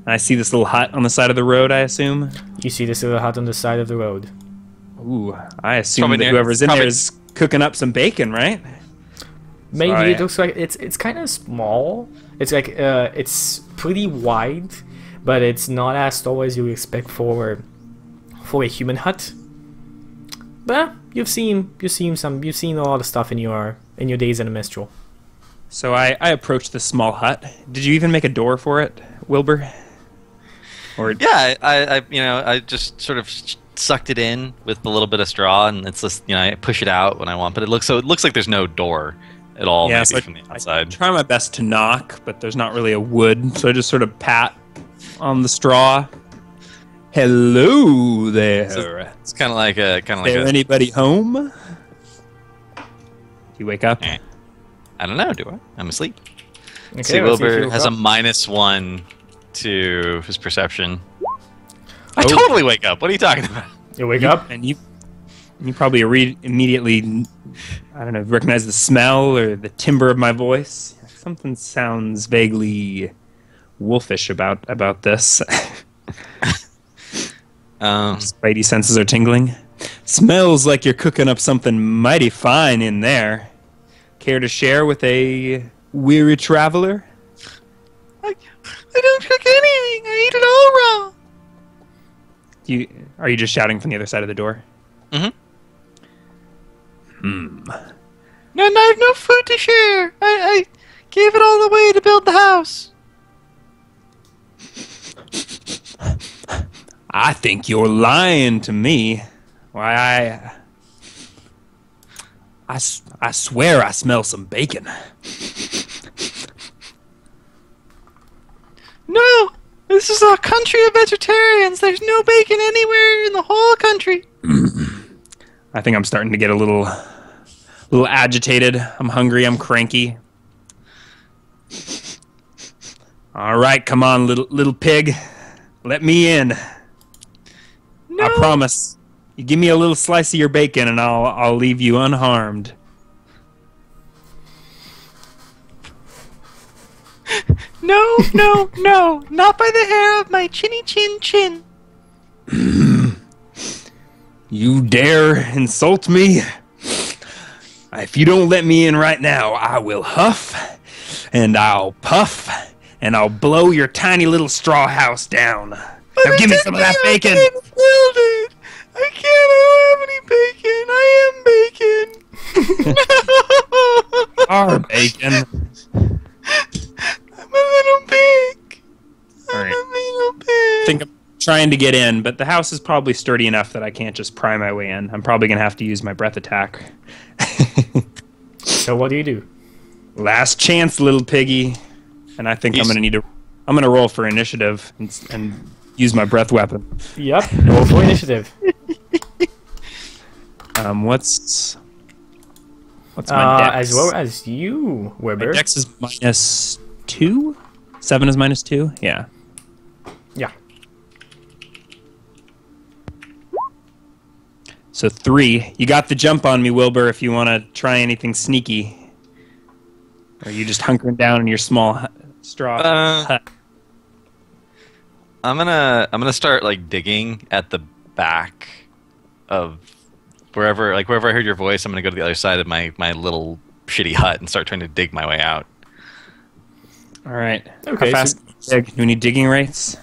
Speaker 2: I see this little hut on the side of the road, I assume.
Speaker 1: You see this little hut on the side of the road.
Speaker 2: Ooh, I assume
Speaker 3: Probably
Speaker 2: that
Speaker 3: near-
Speaker 2: whoever's in
Speaker 3: probably-
Speaker 2: there is cooking up some bacon, right?
Speaker 1: Maybe
Speaker 2: Sorry.
Speaker 1: it looks like it's kind of small. It's like it's pretty wide, but it's not as tall as you expect for a human hut. But you've seen a lot of stuff in your days in a minstrel.
Speaker 2: So I approached this small hut. Did you even make a door for it, Wilbur? Or
Speaker 3: Yeah, I just sort of sucked it in with a little bit of straw, and it's just I push it out when I want. But it looks like there's no door at all,
Speaker 2: yeah,
Speaker 3: maybe
Speaker 2: so
Speaker 3: from the
Speaker 2: I
Speaker 3: outside.
Speaker 2: try my best to knock, but there's not really a wood, so I just sort of pat on the straw. Hello there.
Speaker 3: It's kind of like a
Speaker 2: There anybody home? Do you wake up?
Speaker 3: I don't know. Do I? I'm asleep.
Speaker 1: Okay,
Speaker 3: See,
Speaker 1: let's see if
Speaker 3: Wilbur
Speaker 1: you
Speaker 3: has a
Speaker 1: woke up.
Speaker 3: -1 to his perception. I
Speaker 2: Oh.
Speaker 3: totally wake up. What are you talking about?
Speaker 1: You wake up.
Speaker 2: And you probably immediately, I don't know, recognize the smell or the timbre of my voice. Something sounds vaguely wolfish about this. Spidey senses are tingling. Smells like you're cooking up something mighty fine in there. Care to share with a weary traveler?
Speaker 3: I don't cook anything. I eat it all raw.
Speaker 2: Are you just shouting from the other side of the door?
Speaker 3: Mhm. No, and I have no food to share. I gave it all away to build the house.
Speaker 2: I think you're lying to me. Why, I swear I smell some bacon.
Speaker 3: No, this is a country of vegetarians. There's no bacon anywhere in the whole country.
Speaker 2: I think I'm starting to get a little agitated. I'm hungry. I'm cranky. All right, come on, little pig. Let me in.
Speaker 3: No.
Speaker 2: I promise. You give me a little slice of your bacon, and I'll leave you unharmed.
Speaker 3: No, no, no, not by the hair of my chinny chin chin.
Speaker 2: You dare insult me? If you don't let me in right now, I will huff, and I'll puff, and I'll blow your tiny little straw house down. Now give me some of that bacon!
Speaker 3: I can't build it. I can't. I don't have any bacon. I am bacon.
Speaker 2: Our bacon.
Speaker 3: I'm a little pig.
Speaker 2: All right.
Speaker 3: I'm a little pig.
Speaker 2: I think I'm trying to get in, but the house is probably sturdy enough that I can't just pry my way in. I'm probably going to have to use my breath attack.
Speaker 1: So what do you do?
Speaker 2: Last chance, little piggy. And I think I'm going to roll for initiative and use my breath weapon.
Speaker 1: Yep, roll for initiative.
Speaker 2: What's my dex?
Speaker 1: As well as you, Weber.
Speaker 2: My dex is -2? 7 is -2? Yeah.
Speaker 1: Yeah.
Speaker 2: So 3. You got the jump on me, Wilbur, if you want to try anything sneaky. Or are you just hunkering down in your small straw hut?
Speaker 3: I'm gonna start like digging at the back of wherever I heard your voice. I'm gonna go to the other side of my little shitty hut and start trying to dig my way out.
Speaker 2: All right.
Speaker 1: Okay,
Speaker 2: How fast do you dig? Do we need digging rates?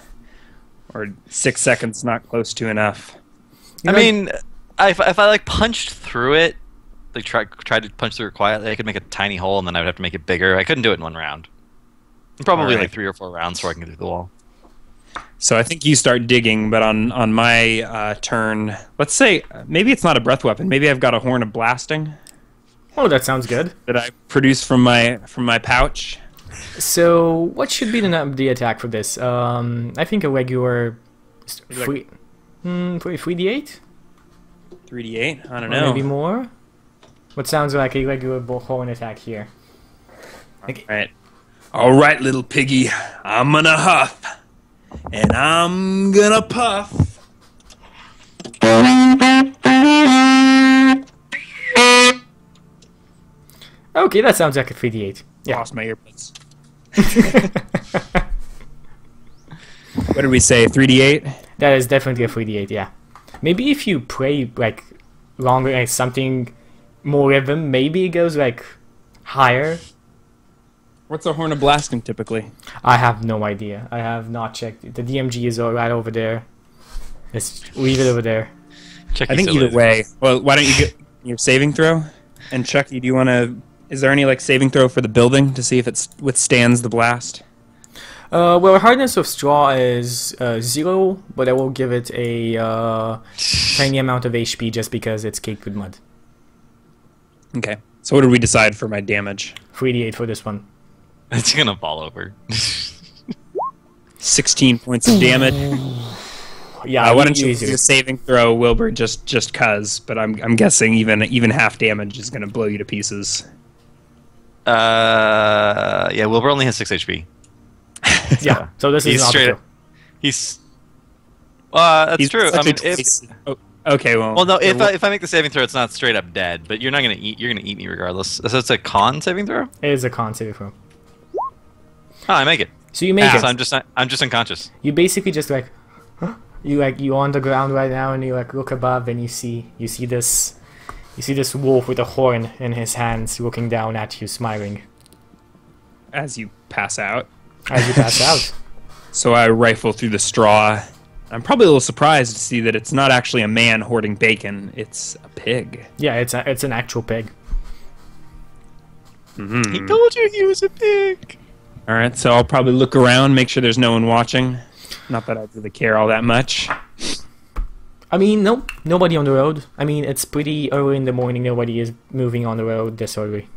Speaker 2: Or 6 seconds not close to enough?
Speaker 3: I mean, if I like punched through it, like tried to punch through it quietly, I could make a tiny hole and then I would have to make it bigger. I couldn't do it in one round. Probably like 3 or 4 rounds before I can get through the wall.
Speaker 2: So I think you start digging, but on my turn, let's say maybe it's not a breath weapon. Maybe I've got a horn of blasting
Speaker 1: Oh, that sounds good.
Speaker 2: that I produce from my pouch.
Speaker 1: So what should be the attack for this? I think a regular
Speaker 2: Maybe
Speaker 1: 3d8?
Speaker 2: 3d8. I don't
Speaker 1: Or
Speaker 2: know.
Speaker 1: maybe more. What sounds like a regular bullhorn attack here?
Speaker 2: All right, little piggy. I'm gonna huff, and I'm gonna puff.
Speaker 1: Okay, that sounds like a 3d8. Yeah.
Speaker 2: Lost my earbuds. What did we say? 3d8.
Speaker 1: That is definitely a 3d8, yeah. Maybe if you play like longer, like something more rhythm, maybe it goes like higher.
Speaker 2: What's a horn of blasting typically?
Speaker 1: I have no idea. I have not checked. The DMG is all right over there. Let's leave it over there.
Speaker 2: I think either way. Well, why don't you get your saving throw? And Chucky, do you want to? Is there any like saving throw for the building to see if it withstands the blast?
Speaker 1: Well, hardness of straw is 0, but I will give it a tiny amount of HP just because it's caked with mud.
Speaker 2: Okay. So what did we decide for my damage?
Speaker 1: 3d8 for this one.
Speaker 3: It's gonna fall over.
Speaker 2: 16 points of damage.
Speaker 1: Yeah.
Speaker 2: Why don't you
Speaker 1: easier.
Speaker 2: do a saving throw, Wilbur? Just cause. But I'm guessing even half damage is gonna blow you to pieces.
Speaker 3: Yeah, Wilbur only has 6 HP.
Speaker 1: Yeah. So this is
Speaker 3: He's
Speaker 1: not
Speaker 3: straight.
Speaker 1: true.
Speaker 3: He's. That's
Speaker 2: He's
Speaker 3: true. I
Speaker 2: such
Speaker 3: mean,
Speaker 2: a choice. Okay.
Speaker 3: well, no. If I make the saving throw, it's not straight up dead. But you're not gonna eat. You're gonna eat me regardless. So it's a con saving throw.
Speaker 1: It is a con saving throw.
Speaker 3: Oh, I make it.
Speaker 1: So you make it.
Speaker 3: So I'm just unconscious.
Speaker 1: You basically just like, you're on the ground right now, and you like look above, and you see this wolf with a horn in his hands, looking down at you, smiling
Speaker 2: As you pass out.
Speaker 1: as you pass out.
Speaker 2: So I rifle through the straw I'm probably a little surprised to see that it's not actually a man hoarding bacon. It's a pig.
Speaker 1: Yeah, it's an actual pig.
Speaker 3: He told you he was a pig.
Speaker 2: All right, so I'll probably look around, make sure there's no one watching. Not that I really care all that much.
Speaker 1: I mean, no, nobody on the road. I mean, it's pretty early in the morning. Nobody is moving on the road this early.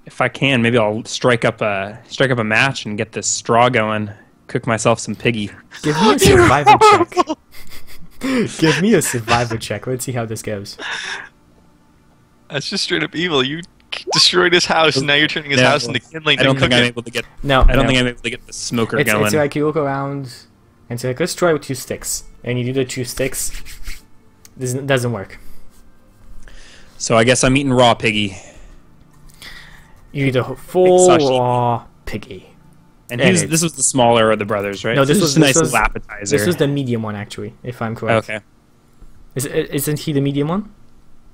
Speaker 2: If I can, maybe I'll strike up a match and get this straw going. Cook myself some piggy.
Speaker 1: Give me a survival check. Give me a survival check. Let's see how this goes.
Speaker 3: That's just straight up evil. You destroyed his house, and now you're turning his house into kindling.
Speaker 2: I don't think I'm able to get.
Speaker 1: No,
Speaker 2: I don't think I'm able to get the smoker going.
Speaker 1: It's like you look around and say, like, let's try with 2 sticks, and you do the 2 sticks. This doesn't work.
Speaker 2: So I guess I'm eating raw piggy.
Speaker 1: You eat a full raw piggy.
Speaker 2: And this was the smaller of the brothers, right?
Speaker 1: No, this was
Speaker 2: a nice little appetizer.
Speaker 1: This was the medium one, actually, if I'm correct.
Speaker 2: Okay.
Speaker 1: Isn't he the medium one?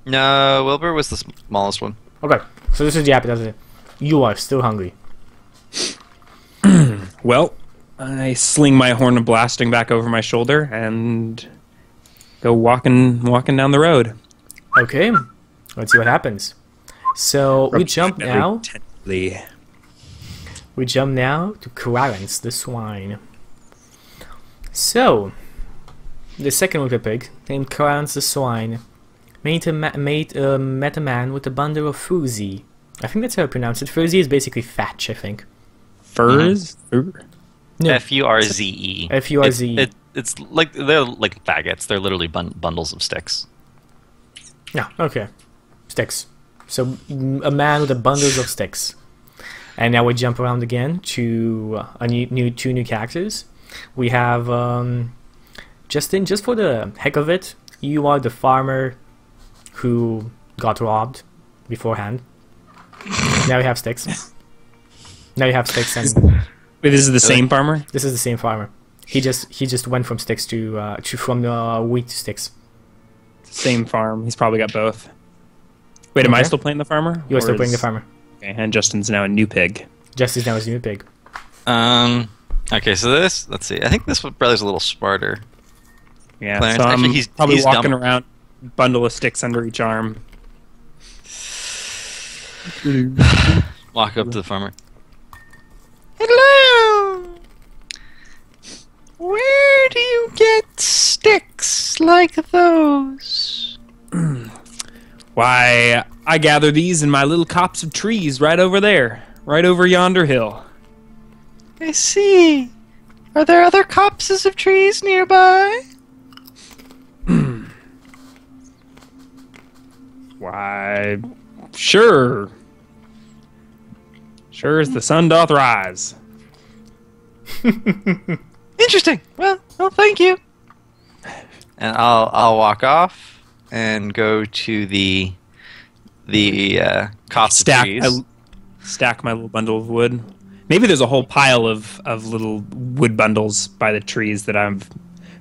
Speaker 3: No, Wilbur was the smallest one.
Speaker 1: Okay, so this is the appetizer. You are still hungry.
Speaker 2: Well, I sling my horn of blasting back over my shoulder and go walking down the road.
Speaker 1: Okay, let's see what happens. So we jump now. We jump now to Clarence the swine. So, the second little pig, named Clarence the swine, met a man with a bundle of fuzzy. I think that's how I pronounce it. Fuzzy is basically fatch, I think.
Speaker 2: Furs?
Speaker 1: No.
Speaker 3: F-U-R-Z-E.
Speaker 1: F-U-R-Z-E.
Speaker 3: It's like, they're like faggots. They're literally bundles of sticks.
Speaker 1: Yeah, okay. Sticks. So, a man with a bundles of sticks. And now we jump around again to two new characters. We have Justin. Just for the heck of it, you are the farmer who got robbed beforehand. Now you have sticks. Now you have sticks, and
Speaker 2: wait, this is the same farmer?
Speaker 1: This is the same farmer. He just went from sticks to from wheat to sticks.
Speaker 2: Same farm. He's probably got both. Wait, am I still playing the farmer?
Speaker 1: You are still playing the farmer.
Speaker 2: Okay, and Justin's now a new pig.
Speaker 1: Justin's now a new pig.
Speaker 3: Okay, so let's see. I think this brother's a little smarter.
Speaker 2: Yeah,
Speaker 3: Clarence.
Speaker 2: so I'm
Speaker 3: Actually,
Speaker 2: probably
Speaker 3: he's
Speaker 2: walking
Speaker 3: dumb.
Speaker 2: around, bundle of sticks under each arm.
Speaker 3: Walk up to the farmer. Hello! Where do you get sticks like those?
Speaker 2: Why, I gather these in my little copse of trees right over there, right over yonder hill.
Speaker 3: I see. Are there other copses of trees nearby?
Speaker 2: Why, sure. Sure as the sun doth rise.
Speaker 3: Interesting. Well, thank you. And I'll walk off and go to the copse of trees.
Speaker 2: Stack my little bundle of wood. Maybe there's a whole pile of little wood bundles by the trees that I've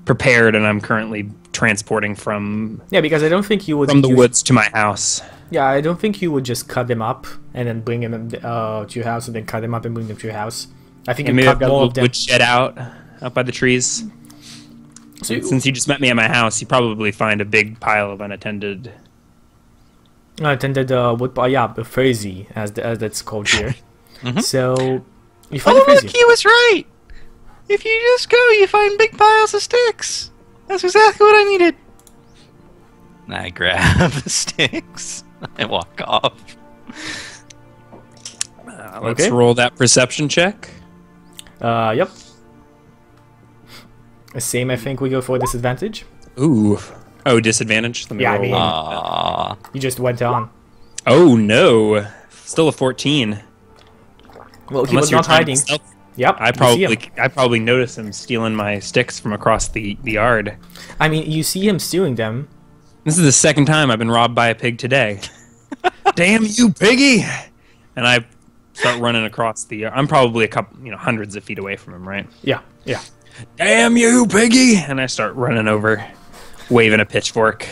Speaker 2: prepared and I'm currently transporting from.
Speaker 1: Yeah, because I don't think you would
Speaker 2: from the woods to my house.
Speaker 1: Yeah, I don't think you would just cut them up and then bring them to your house and then cut them up and bring them to your house. I think you cut more of them.
Speaker 2: Wood shed out by the trees. So since you just met me at my house, you probably find a big pile of unattended.
Speaker 1: Unattended wood pile, yeah, the fuzzy as that's called here. So you find
Speaker 3: oh, look, he was right. If you just go, you find big piles of sticks. That's exactly what I needed. And I grab the sticks. I walk off.
Speaker 2: Let's roll that perception check.
Speaker 1: Yep. Same, I think we go for disadvantage.
Speaker 2: Ooh. Oh, disadvantage? Let me roll.
Speaker 1: I mean, you just went on.
Speaker 2: Oh, no. Still a 14.
Speaker 1: Well, he was not hiding. Yep.
Speaker 2: I probably noticed him stealing my sticks from across the yard.
Speaker 1: I mean, you see him stealing them.
Speaker 2: This is the second time I've been robbed by a pig today. Damn you, piggy! And I start running across the yard. I'm probably a couple, hundreds of feet away from him, right?
Speaker 1: Yeah, yeah.
Speaker 2: Damn you, piggy! And I start running over, waving a pitchfork.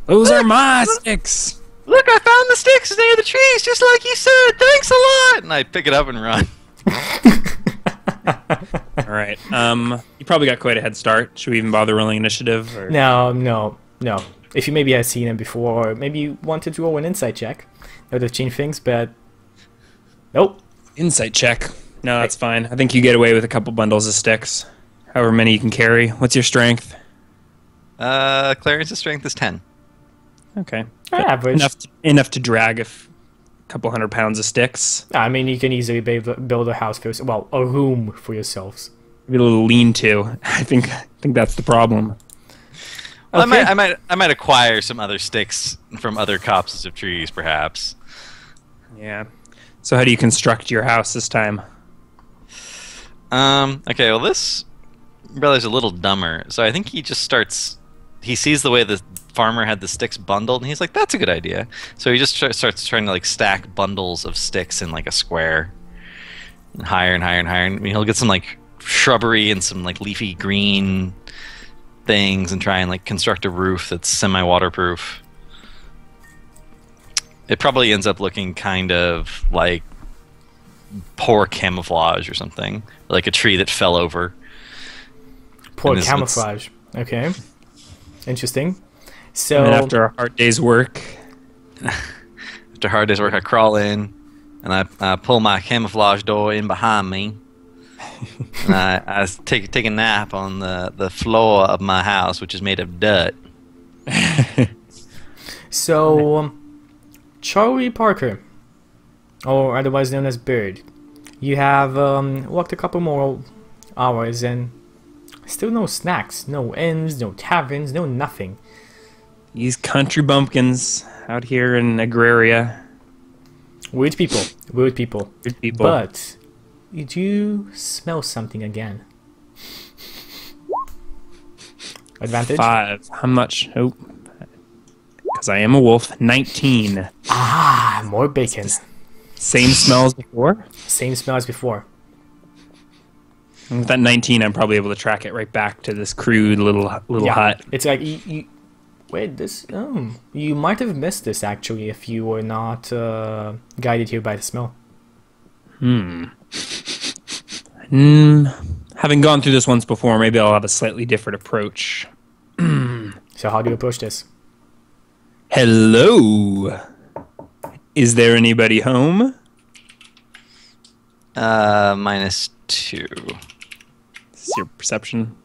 Speaker 2: Those are my sticks!
Speaker 3: Look, I found the sticks near the trees, just like you said. Thanks a lot. And I pick it up and run.
Speaker 2: All right. You probably got quite a head start. Should we even bother rolling initiative? Or?
Speaker 1: No. If you maybe had seen him before, or maybe you wanted to roll an insight check, that would have changed things, but nope.
Speaker 2: Insight check. No, that's fine. I think you get away with a couple bundles of sticks. However many you can carry. What's your strength?
Speaker 3: Clarence's strength is 10.
Speaker 2: Okay.
Speaker 1: Average.
Speaker 2: Enough to drag a couple 100 pounds of sticks.
Speaker 1: I mean, you can easily build a house for yourself. Well, a room for yourselves.
Speaker 2: Maybe a little lean-to. I think that's the problem.
Speaker 3: Well,
Speaker 1: Okay.
Speaker 3: I might acquire some other sticks from other copses of trees, perhaps.
Speaker 2: Yeah. So how do you construct your house this time?
Speaker 3: Okay, well, this brother's a little dumber, so I think he just starts... He sees the way the farmer had the sticks bundled, and he's like, that's a good idea. So he just starts trying to, like, stack bundles of sticks in, like, a square. And higher and higher and higher. I mean, he'll get some, like, shrubbery and some, like, leafy green things and try and, like, construct a roof that's semi-waterproof. It probably ends up looking kind of like poor camouflage or something. Like a tree that fell over.
Speaker 1: Poor camouflage. Okay. Interesting. So
Speaker 2: And after a hard day's work...
Speaker 3: After a hard day's work, I crawl in and I pull my camouflage door in behind me. And I take a nap on the floor of my house, which is made of dirt.
Speaker 1: So, Charlie Parker, or otherwise known as Bird, you have walked a couple more hours and still no snacks, no inns, no taverns, no nothing.
Speaker 2: These country bumpkins out here in Agraria.
Speaker 1: Weird people, weird people.
Speaker 2: Weird people.
Speaker 1: But you do smell something again. Advantage?
Speaker 2: 5. How much? Oh. Because I am a wolf. 19.
Speaker 1: Ah, more bacon.
Speaker 2: Same smell as before?
Speaker 1: Same smell as before.
Speaker 2: And with that 19, I'm probably able to track it right back to this crude little hut.
Speaker 1: It's like wait, this. You might have missed this actually if you were not guided here by the smell.
Speaker 2: Having gone through this once before, maybe I'll have a slightly different approach.
Speaker 1: So how do you approach this?
Speaker 2: Hello. Is there anybody home?
Speaker 3: -2.
Speaker 2: This is your perception.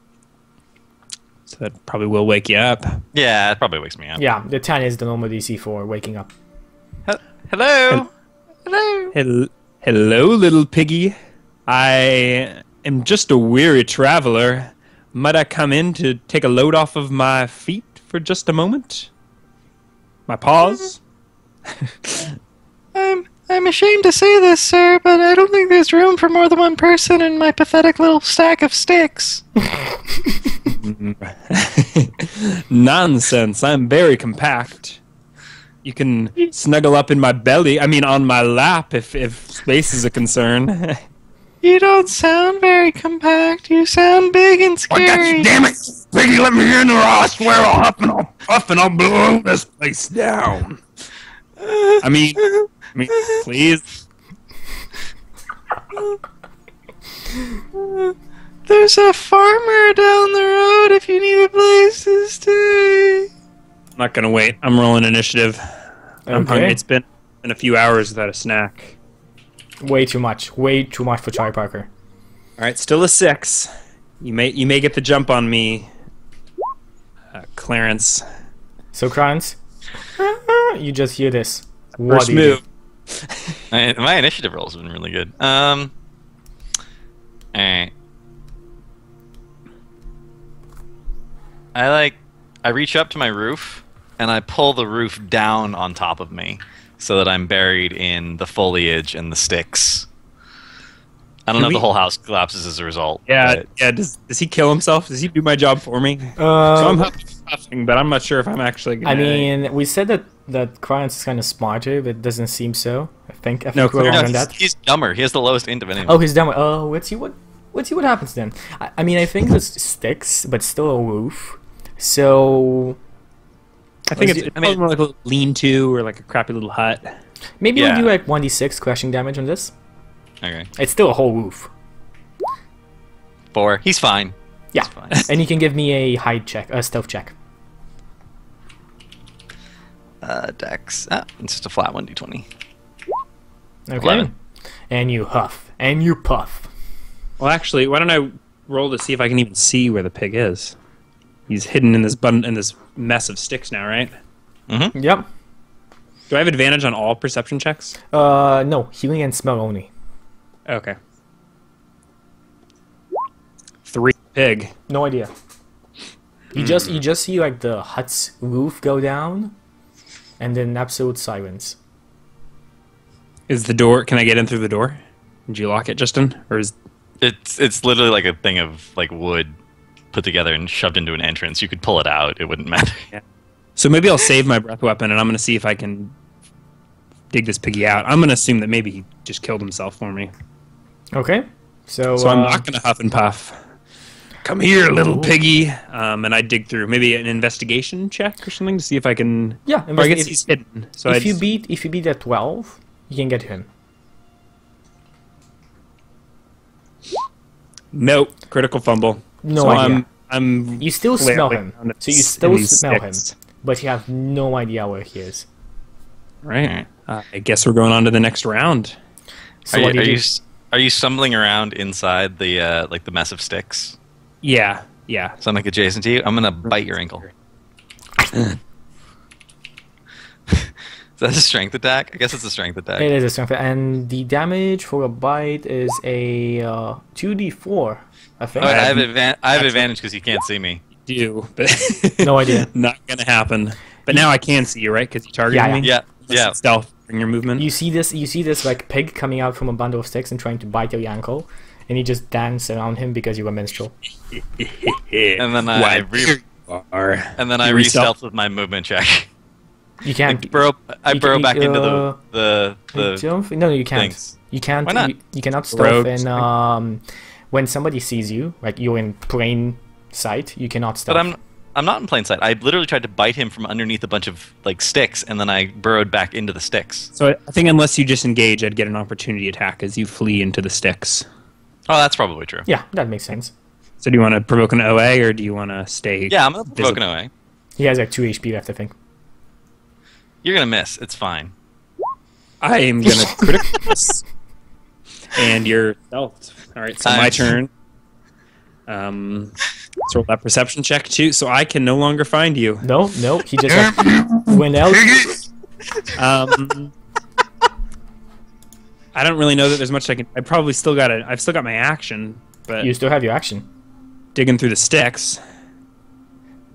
Speaker 2: So that probably will wake you up.
Speaker 3: Yeah, it probably wakes me up.
Speaker 1: Yeah, the 10 is the normal DC for waking up.
Speaker 3: Hello? Hello?
Speaker 2: Hello, little piggy. I am just a weary traveler. Might I come in to take a load off of my feet for just a moment? My paws?
Speaker 3: I'm ashamed to say this, sir, but I don't think there's room for more than one person in my pathetic little stack of sticks.
Speaker 2: Nonsense. I'm very compact. You can snuggle up in my belly. I mean, on my lap, if space is a concern.
Speaker 3: You don't sound very compact. You sound big and scary.
Speaker 2: Damn it! Piggy, let me in or I swear I'll huff and I'll puff and I'll blow this place down. I mean, please.
Speaker 3: There's a farmer down the road if you need a place to stay.
Speaker 2: I'm not gonna wait. I'm rolling initiative. I'm
Speaker 1: Okay.
Speaker 2: hungry. It's been a few hours without a snack.
Speaker 1: Way too much. Way too much for Charlie Parker.
Speaker 2: All right, still a 6. You may get the jump on me, Clarence.
Speaker 1: So, Clarence, you just hear this. What
Speaker 2: First
Speaker 1: do you do?
Speaker 2: move.
Speaker 3: My initiative rolls have been really good. Alright. I reach up to my roof and I pull the roof down on top of me so that I'm buried in the foliage and the sticks. I don't know if the whole house collapses as a result.
Speaker 2: Yeah,
Speaker 3: but-
Speaker 2: yeah. Does he kill himself? Does he do my job for me? So I'm huffing, but I'm not sure if I'm actually gonna...
Speaker 1: I mean, we said that Clarence is kind of smarter, but it doesn't seem so. I think
Speaker 2: No,
Speaker 1: we're wrong
Speaker 3: No,
Speaker 1: on that.
Speaker 3: he's dumber. He has the lowest int of anyone.
Speaker 1: Oh, he's done. Oh, let's see what happens then. I mean, I think it's sticks, but still a roof. So
Speaker 2: I think
Speaker 1: Let's
Speaker 2: it's
Speaker 1: do-
Speaker 2: probably more like a lean-to or like a crappy little hut.
Speaker 1: Maybe
Speaker 3: Yeah.
Speaker 1: we'll do like 1d6 crushing damage on this.
Speaker 3: Okay.
Speaker 1: It's still a whole roof.
Speaker 3: 4. He's fine.
Speaker 1: Yeah,
Speaker 3: He's fine.
Speaker 1: and you can give me a hide check, a stealth check.
Speaker 3: Dex. It's just a flat 1d20.
Speaker 1: Okay.
Speaker 3: 11.
Speaker 1: And you huff and you puff.
Speaker 2: Well, actually, why don't I roll to see if I can even see where the pig is? He's hidden in this mess of sticks now, right?
Speaker 3: Mm-hmm.
Speaker 1: Yep.
Speaker 2: Do I have advantage on all perception checks?
Speaker 1: No, healing and smell only.
Speaker 2: Okay. 3 pig.
Speaker 1: No idea. You just see like the hut's roof go down, and then absolute silence.
Speaker 2: Is the door? Can I get in through the door? Did you lock it, Justin? Or is
Speaker 3: It's literally like a thing of like wood put together and shoved into an entrance. You could pull it out. It wouldn't matter.
Speaker 2: so? Maybe I'll save my breath weapon, and I'm gonna see if I can dig this piggy out. I'm gonna assume that maybe he just killed himself for me.
Speaker 1: Okay. So
Speaker 2: I'm not gonna huff and puff. Come here, little piggy. And I dig through. Maybe an investigation check or something to see if I can.
Speaker 1: Yeah,
Speaker 2: Or I guess he's hidden. So
Speaker 1: if you beat that 12, you can get him.
Speaker 2: Nope. Critical fumble.
Speaker 1: No
Speaker 2: so
Speaker 1: idea.
Speaker 2: I'm
Speaker 1: You still smell
Speaker 2: flailing
Speaker 1: him.
Speaker 2: around
Speaker 1: So you
Speaker 2: in
Speaker 1: still
Speaker 2: these
Speaker 1: smell him,
Speaker 2: sticks.
Speaker 1: but you have no idea where he is.
Speaker 2: Right. I guess we're going on to the next round.
Speaker 1: So what do you do?
Speaker 3: Are you stumbling around inside the like the mess of sticks?
Speaker 2: Yeah. Yeah.
Speaker 3: So I'm like adjacent to you. I'm gonna bite your ankle. Is that a strength attack? I guess it's a strength attack.
Speaker 1: It is a strength, and the damage for a bite is a 2d4. I think.
Speaker 3: Oh, I have advantage because you can't see me.
Speaker 2: Do, but
Speaker 1: No idea.
Speaker 2: Not gonna happen. But now I can see you, right? Because you targeted
Speaker 1: Yeah,
Speaker 2: me.
Speaker 3: Yeah, yeah.
Speaker 2: Stealth in your movement.
Speaker 1: You see this like pig coming out from a bundle of sticks and trying to bite your ankle, and you just dance around him because you're a minstrel.
Speaker 3: And then I re-stealth with my movement check.
Speaker 1: You can't.
Speaker 3: I
Speaker 1: you
Speaker 3: burrow
Speaker 1: can-
Speaker 3: back into the
Speaker 1: I don't think- no, you can't.
Speaker 3: things.
Speaker 1: You can't.
Speaker 3: Why not?
Speaker 1: You cannot stealth
Speaker 2: Rogues.
Speaker 1: in when somebody sees you, like you're in plain sight. You cannot stealth.
Speaker 3: But I'm not in plain sight. I literally tried to bite him from underneath a bunch of like sticks, and then I burrowed back into the sticks.
Speaker 2: So I think unless you disengage, I'd get an opportunity attack as you flee into the sticks.
Speaker 3: Oh, that's probably true.
Speaker 1: Yeah, that makes sense.
Speaker 2: So do you want to provoke an OA or do you want to stay?
Speaker 3: Yeah, I'm gonna provoke an
Speaker 2: visible?
Speaker 3: OA.
Speaker 1: He has like 2 HP left, I think.
Speaker 3: You're gonna miss. It's fine.
Speaker 2: I am gonna critical miss. And you're stealthed. All right, so my
Speaker 3: I'm-
Speaker 2: turn. Let's roll that perception check too, so I can no longer find you.
Speaker 1: No, he just like, went out.
Speaker 2: I don't really know that there's much I can. I probably still got it. I've still got my action, but
Speaker 1: You still have your action.
Speaker 2: digging through the sticks.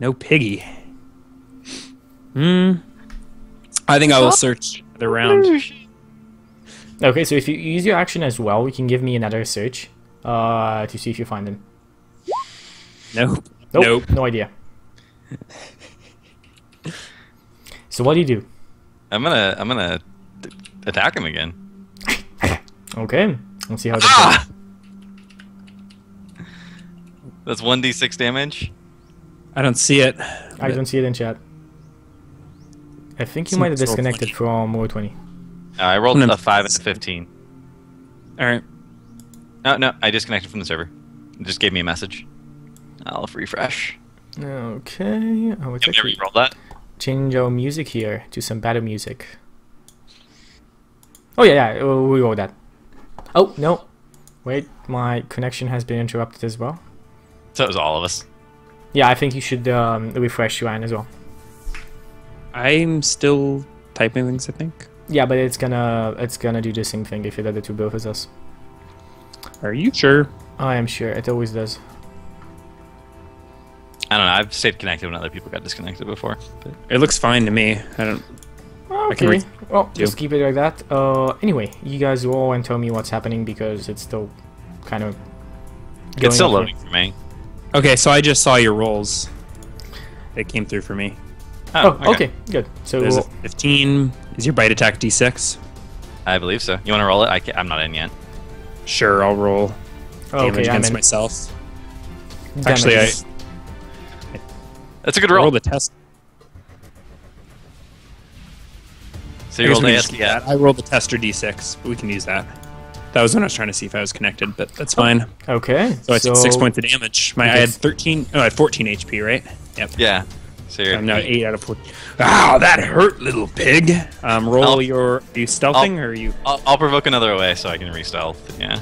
Speaker 2: No piggy. I think I will search the round.
Speaker 1: Okay, so if you use your action as well, you can give me another search to see if you find him.
Speaker 2: Nope.
Speaker 1: Nope. No idea. So what do you do?
Speaker 3: I'm gonna attack him again.
Speaker 1: Okay, let's see how this goes.
Speaker 3: That's 1d6 damage.
Speaker 2: I don't see it.
Speaker 1: I don't see it in chat. I think you might have
Speaker 2: Seems so
Speaker 1: disconnected
Speaker 2: funny.
Speaker 1: from Roll20.
Speaker 3: I rolled
Speaker 2: I'm
Speaker 3: a 5 and a 15.
Speaker 2: All right.
Speaker 3: No, I disconnected from the server. It just gave me a message. I'll refresh.
Speaker 1: Okay, I will
Speaker 3: Have you ever
Speaker 1: actually
Speaker 3: rolled that?
Speaker 1: change our music here to some better music. Oh yeah, we roll that. Oh no, wait, my connection has been interrupted as well.
Speaker 3: So it was all of us.
Speaker 1: Yeah, I think you should refresh Ryan as well.
Speaker 2: I'm still typing things, I think.
Speaker 1: Yeah, but it's gonna do the same thing if it did it to both of us.
Speaker 2: Are you sure?
Speaker 1: I am sure it always does.
Speaker 3: I don't know. I've stayed connected when other people got disconnected before. But
Speaker 2: It looks fine to me. I don't. can
Speaker 1: Okay,
Speaker 2: read
Speaker 1: well,
Speaker 2: too.
Speaker 1: just keep it like that. Anyway, you guys roll and tell me what's happening because it's still kind of.
Speaker 3: it's still
Speaker 1: going
Speaker 3: loading for me.
Speaker 2: Okay, so I just saw your rolls. They came through for me.
Speaker 1: Oh, okay, good. So
Speaker 2: There's a 15. Is your bite attack D6?
Speaker 3: I believe so. You want to roll it? I'm not in yet.
Speaker 2: Sure, I'll roll damage
Speaker 1: okay, I'm
Speaker 2: against
Speaker 1: in.
Speaker 2: myself. Actually,
Speaker 1: Damage.
Speaker 3: That's a good
Speaker 2: I
Speaker 3: roll.
Speaker 2: rolled a test.
Speaker 3: So
Speaker 2: I
Speaker 3: you
Speaker 2: guess
Speaker 3: rolled
Speaker 2: we can just
Speaker 3: ASD.
Speaker 2: do that. I rolled the tester d6, but we can use that. That was when I was trying to see if I was connected, but that's fine.
Speaker 1: Okay.
Speaker 2: So I took 6 points of damage. I had 13. Oh, I had 14 HP, right? Yep.
Speaker 3: Yeah. So you're
Speaker 2: I'm now 8 out of 14. Ow, that hurt, little pig. Roll your. Are you stealthing or are you?
Speaker 3: I'll provoke another away so I can re-stealth. Yeah.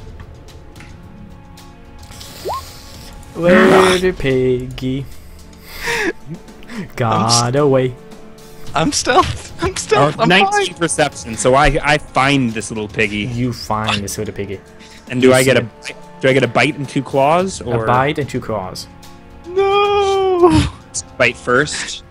Speaker 1: Little piggy got away.
Speaker 3: I'm stealth. I'm stealth. I'm
Speaker 2: 19
Speaker 3: fine.
Speaker 2: perception. So I find this little piggy.
Speaker 1: You find this little piggy.
Speaker 2: And do I get a bite and 2 claws or
Speaker 1: A bite and 2 claws.
Speaker 3: No.
Speaker 2: bite first?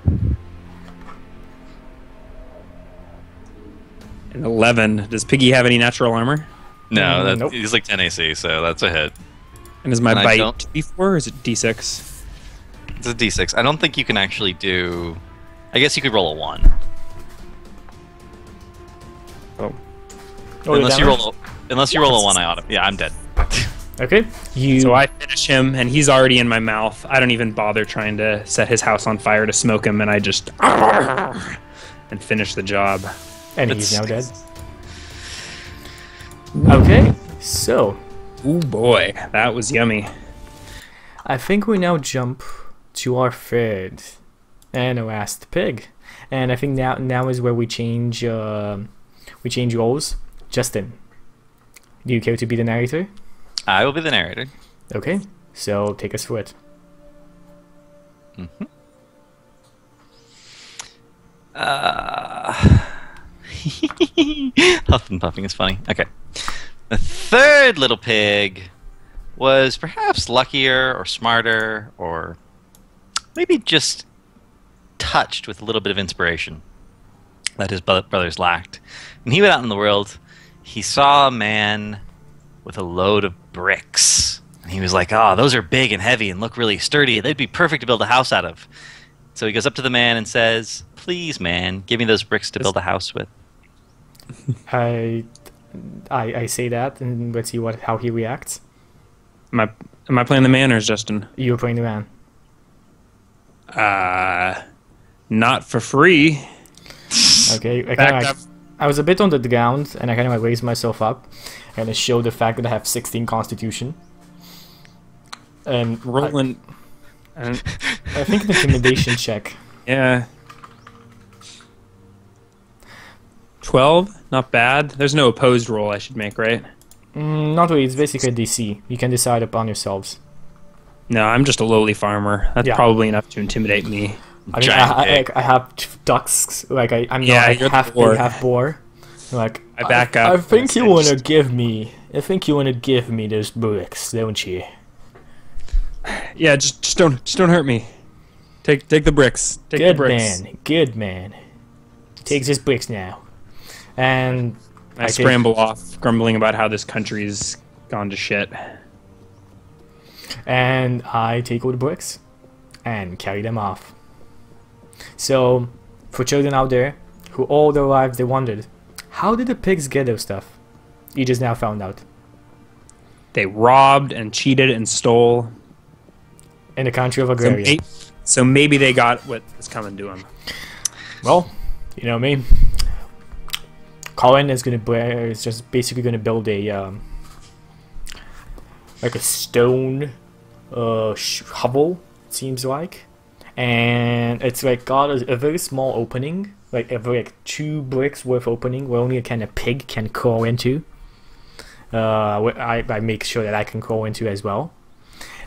Speaker 2: An 11. Does Piggy have any natural armor?
Speaker 3: No, that,
Speaker 1: Nope.
Speaker 3: he's like 10 AC, so that's a hit.
Speaker 2: And is my
Speaker 3: And I
Speaker 2: bite
Speaker 3: don't-
Speaker 2: 2d4 or is it d6?
Speaker 3: It's a D6. I don't think you can actually do. I guess you could roll a 1.
Speaker 2: Oh.
Speaker 1: Oh,
Speaker 3: Unless you
Speaker 1: damage?
Speaker 3: roll a 1, I ought to. Yeah, I'm dead.
Speaker 1: Okay. You.
Speaker 2: So I finish him, and he's already in my mouth. I don't even bother trying to set his house on fire to smoke him, and I just and finish the job.
Speaker 1: And he's now dead.
Speaker 2: It's-
Speaker 1: Okay. So
Speaker 2: Ooh boy, that was yummy.
Speaker 1: I think we now jump to our third and last pig, and I think now is where we change roles. Justin, do you care to be the narrator?
Speaker 3: I will be the narrator.
Speaker 1: Okay, so take us through it.
Speaker 3: Huff and puffing is funny. Okay. The third little pig was perhaps luckier or smarter or maybe just touched with a little bit of inspiration that his brothers lacked. When he went out in the world, he saw a man with a load of bricks. And he was like, oh, those are big and heavy and look really sturdy. They'd be perfect to build a house out of. So he goes up to the man and says, please, man, give me those bricks to build a house with.
Speaker 1: I say that, and let's see how he reacts.
Speaker 2: Am I playing the man or is Justin?
Speaker 1: You're playing the man.
Speaker 2: Not for free.
Speaker 1: Okay,
Speaker 2: Back up.
Speaker 1: I was a bit on the ground, and I kind of like raised myself up, and it showed the fact that I have 16 Constitution. And
Speaker 2: Rolling.
Speaker 1: I think an intimidation check.
Speaker 2: Yeah. 12? Not bad. There's no opposed roll I should make, right?
Speaker 1: Not really. It's basically a DC. You can decide upon yourselves.
Speaker 2: No, I'm just a lowly farmer. That's
Speaker 1: Yeah.
Speaker 2: probably enough to intimidate me.
Speaker 1: I mean,
Speaker 3: Giant pig.
Speaker 1: I have ducks. Like I'm
Speaker 2: Yeah,
Speaker 1: not like
Speaker 2: you're the
Speaker 1: half
Speaker 2: boar.
Speaker 1: pig, half boar. Like
Speaker 2: I back up.
Speaker 1: I think you
Speaker 2: and
Speaker 1: wanna
Speaker 2: just-
Speaker 1: give me. I think you wanna give me those bricks, don't you?
Speaker 2: Yeah, just don't hurt me. Take the bricks. Take the
Speaker 1: Good
Speaker 2: bricks.
Speaker 1: man. Good man. Takes his bricks now, and
Speaker 2: I
Speaker 1: take-
Speaker 2: scramble off, grumbling about how this country's gone to shit.
Speaker 1: And I take all the bricks and carry them off. So, for children out there who all their lives they wondered, how did the pigs get those stuff? You just now found out.
Speaker 2: They robbed and cheated and stole.
Speaker 1: In the country of
Speaker 2: So,
Speaker 1: Agraria.
Speaker 2: so maybe they got what was coming to them.
Speaker 1: Well, you know me. Colin is just basically gonna build a like a stone hovel, it seems like, and it's like got a very small opening, like every 2 bricks worth opening, where only a kind of pig can crawl into. I make sure that I can crawl into as well,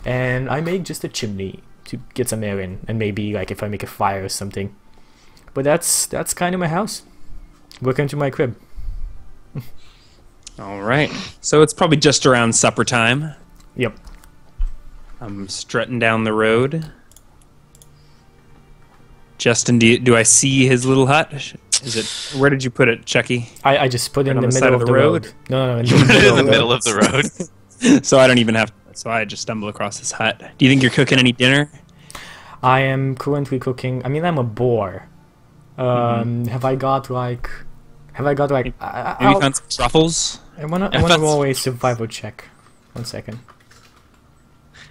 Speaker 1: and I make just a chimney to get some air in, and maybe like if I make a fire or something. But that's kind of my house. Welcome to my crib.
Speaker 2: All right. So it's probably just around supper time.
Speaker 1: Yep.
Speaker 2: I'm strutting down the road. Justin, do I see his little hut? Is it? Where did you put it, Chucky?
Speaker 1: I just put it in
Speaker 2: on
Speaker 1: the
Speaker 2: the
Speaker 1: middle
Speaker 2: side
Speaker 1: of
Speaker 2: of
Speaker 1: the
Speaker 2: the
Speaker 1: road.
Speaker 2: road?
Speaker 1: No, in
Speaker 3: You put it in the
Speaker 1: the
Speaker 3: middle of the road.
Speaker 2: So I don't even have. So I just stumble across his hut. Do you think you're cooking any dinner?
Speaker 1: I am currently cooking. I mean, I'm a boar. Have I got like?
Speaker 2: Maybe found some truffles.
Speaker 1: I wanna
Speaker 3: Yeah, that's-
Speaker 1: roll a survival check. 1 second.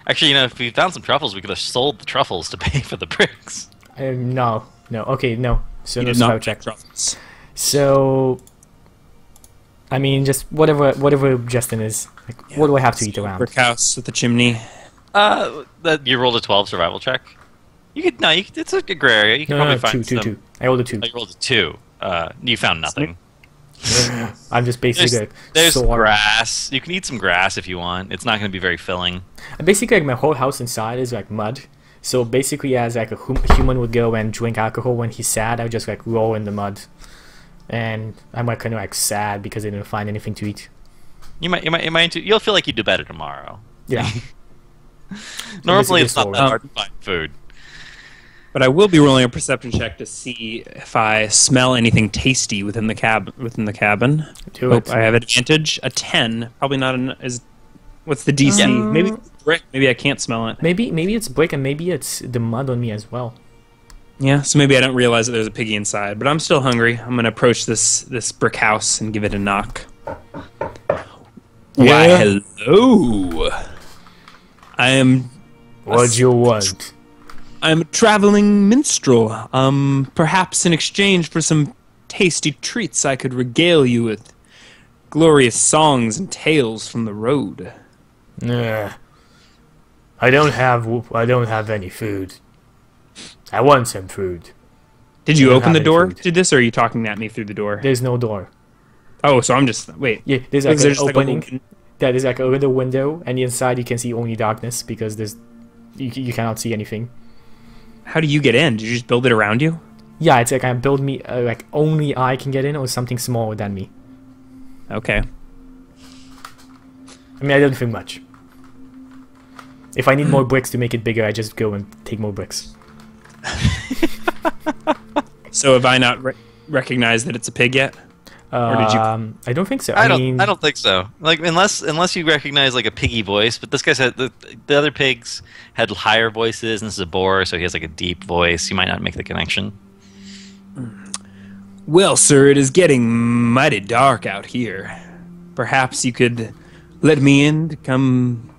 Speaker 3: Actually, you know, if we found some truffles, we could have sold the truffles to pay for the bricks.
Speaker 1: No. Okay, no. So
Speaker 2: You
Speaker 1: no
Speaker 2: did
Speaker 1: survival
Speaker 2: not
Speaker 1: check.
Speaker 2: check truffles.
Speaker 1: So, I mean, just whatever Justin is. Like, what do I have to eat around?
Speaker 2: Brick house with the chimney.
Speaker 3: You rolled a 12 survival check. It's a gray area. You can probably find
Speaker 1: two. I rolled a 2.
Speaker 3: Oh, you rolled a 2. You found nothing.
Speaker 1: I'm just basically
Speaker 3: there's
Speaker 1: sore.
Speaker 3: grass. You can eat some grass if you want. It's not going to be very filling.
Speaker 1: And basically, like, my whole house inside is like mud. So basically, as like a human would go and drink alcohol when he's sad, I would just like roll in the mud, and I'm like kind of like sad because I didn't find anything to eat.
Speaker 3: You'll feel like you do better tomorrow.
Speaker 1: Yeah.
Speaker 3: Normally, it's not that hard to find food.
Speaker 2: But I will be rolling a perception check to see if I smell anything tasty within the cabin.
Speaker 1: Do it.
Speaker 2: I have advantage. A 10. Probably not what's the DC? Maybe it's brick. Maybe I can't smell it.
Speaker 1: Maybe it's brick, and maybe it's the mud on me as well.
Speaker 2: Yeah, so maybe I don't realize that there's a piggy inside. But I'm still hungry. I'm gonna approach this brick house and give it a knock. Why, hello. I am.
Speaker 1: What do you want?
Speaker 2: I'm a traveling minstrel. Perhaps in exchange for some tasty treats, I could regale you with glorious songs and tales from the road.
Speaker 1: I don't have any food. I want some food.
Speaker 2: Did you open the door to this, or are you talking at me through the door?
Speaker 1: There's no door.
Speaker 2: Oh, so I'm just wait.
Speaker 1: Yeah, there's like an opening. Yeah, there's like a little window, and inside you can see only darkness because you cannot see anything.
Speaker 2: How do you get in? Did you just build it around you?
Speaker 1: Yeah, it's like I build me like only I can get in, or something smaller than me.
Speaker 2: Okay.
Speaker 1: I mean, I don't think much. If I need more bricks to make it bigger, I just go and take more bricks.
Speaker 2: So have I not recognized that it's a pig yet? Or did you?
Speaker 1: I don't think so.
Speaker 3: I don't think so. Like unless you recognize like a piggy voice, but this guy said the other pigs had higher voices, and this is a boar, so he has like a deep voice. You might not make the connection.
Speaker 2: Well, sir, it is getting mighty dark out here. Perhaps you could let me in to come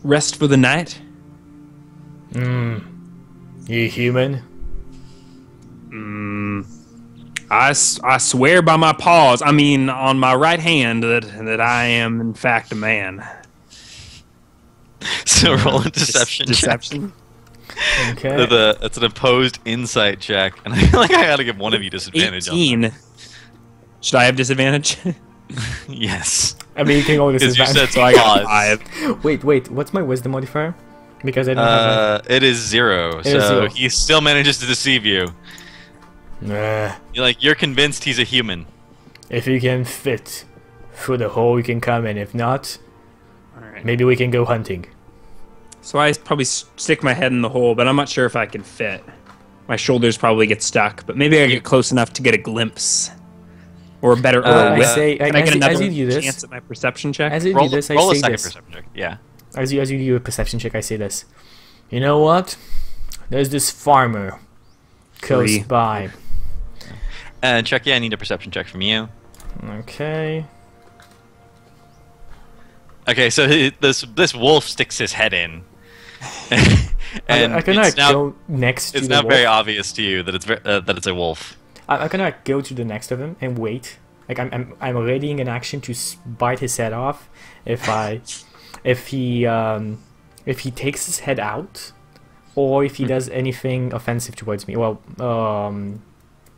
Speaker 2: rest for the night?
Speaker 1: You human?
Speaker 2: I swear by my paws, I mean on my right hand, that I am in fact a man.
Speaker 3: So roll a deception check.
Speaker 1: Okay.
Speaker 3: It's an opposed insight check, and I feel like I gotta give one of you disadvantage
Speaker 2: 18.
Speaker 3: on that.
Speaker 2: Should I have disadvantage?
Speaker 3: Yes.
Speaker 1: I mean, you can go
Speaker 3: Because you said
Speaker 1: disadvantage.
Speaker 2: So I got 5.
Speaker 1: Wait, what's my wisdom modifier? Because I don't have
Speaker 3: It is 0,
Speaker 1: It is
Speaker 3: so
Speaker 1: 0.
Speaker 3: he still manages to deceive you. You're convinced he's a human.
Speaker 1: If you can fit through the hole, you can come in. If not,
Speaker 2: Alright.
Speaker 1: maybe we can go hunting.
Speaker 2: So I probably stick my head in the hole, but I'm not sure if I can fit. My shoulders probably get stuck, but maybe I get close enough to get a glimpse. Or a better, or a
Speaker 1: I
Speaker 2: whip.
Speaker 1: say,
Speaker 2: Can I get another
Speaker 1: as you do this,
Speaker 2: chance at my perception check?
Speaker 1: as you
Speaker 3: Roll,
Speaker 1: do this, I
Speaker 3: roll a
Speaker 1: say
Speaker 3: second
Speaker 1: this.
Speaker 3: perception check. Yeah.
Speaker 1: As you do a perception check, I say this. You know what? There's this farmer close
Speaker 2: 3.
Speaker 1: by.
Speaker 3: Chuck, I need a perception check from you.
Speaker 1: Okay.
Speaker 3: Okay, so this wolf sticks his head in. And
Speaker 1: I can
Speaker 3: it's
Speaker 1: like go next to
Speaker 3: it's
Speaker 1: the
Speaker 3: now
Speaker 1: wolf.
Speaker 3: very obvious to you that it's a wolf.
Speaker 1: I can like go to the next of him and wait. Like I'm readying an action to bite his head off if he takes his head out, or if he does anything offensive towards me. Well,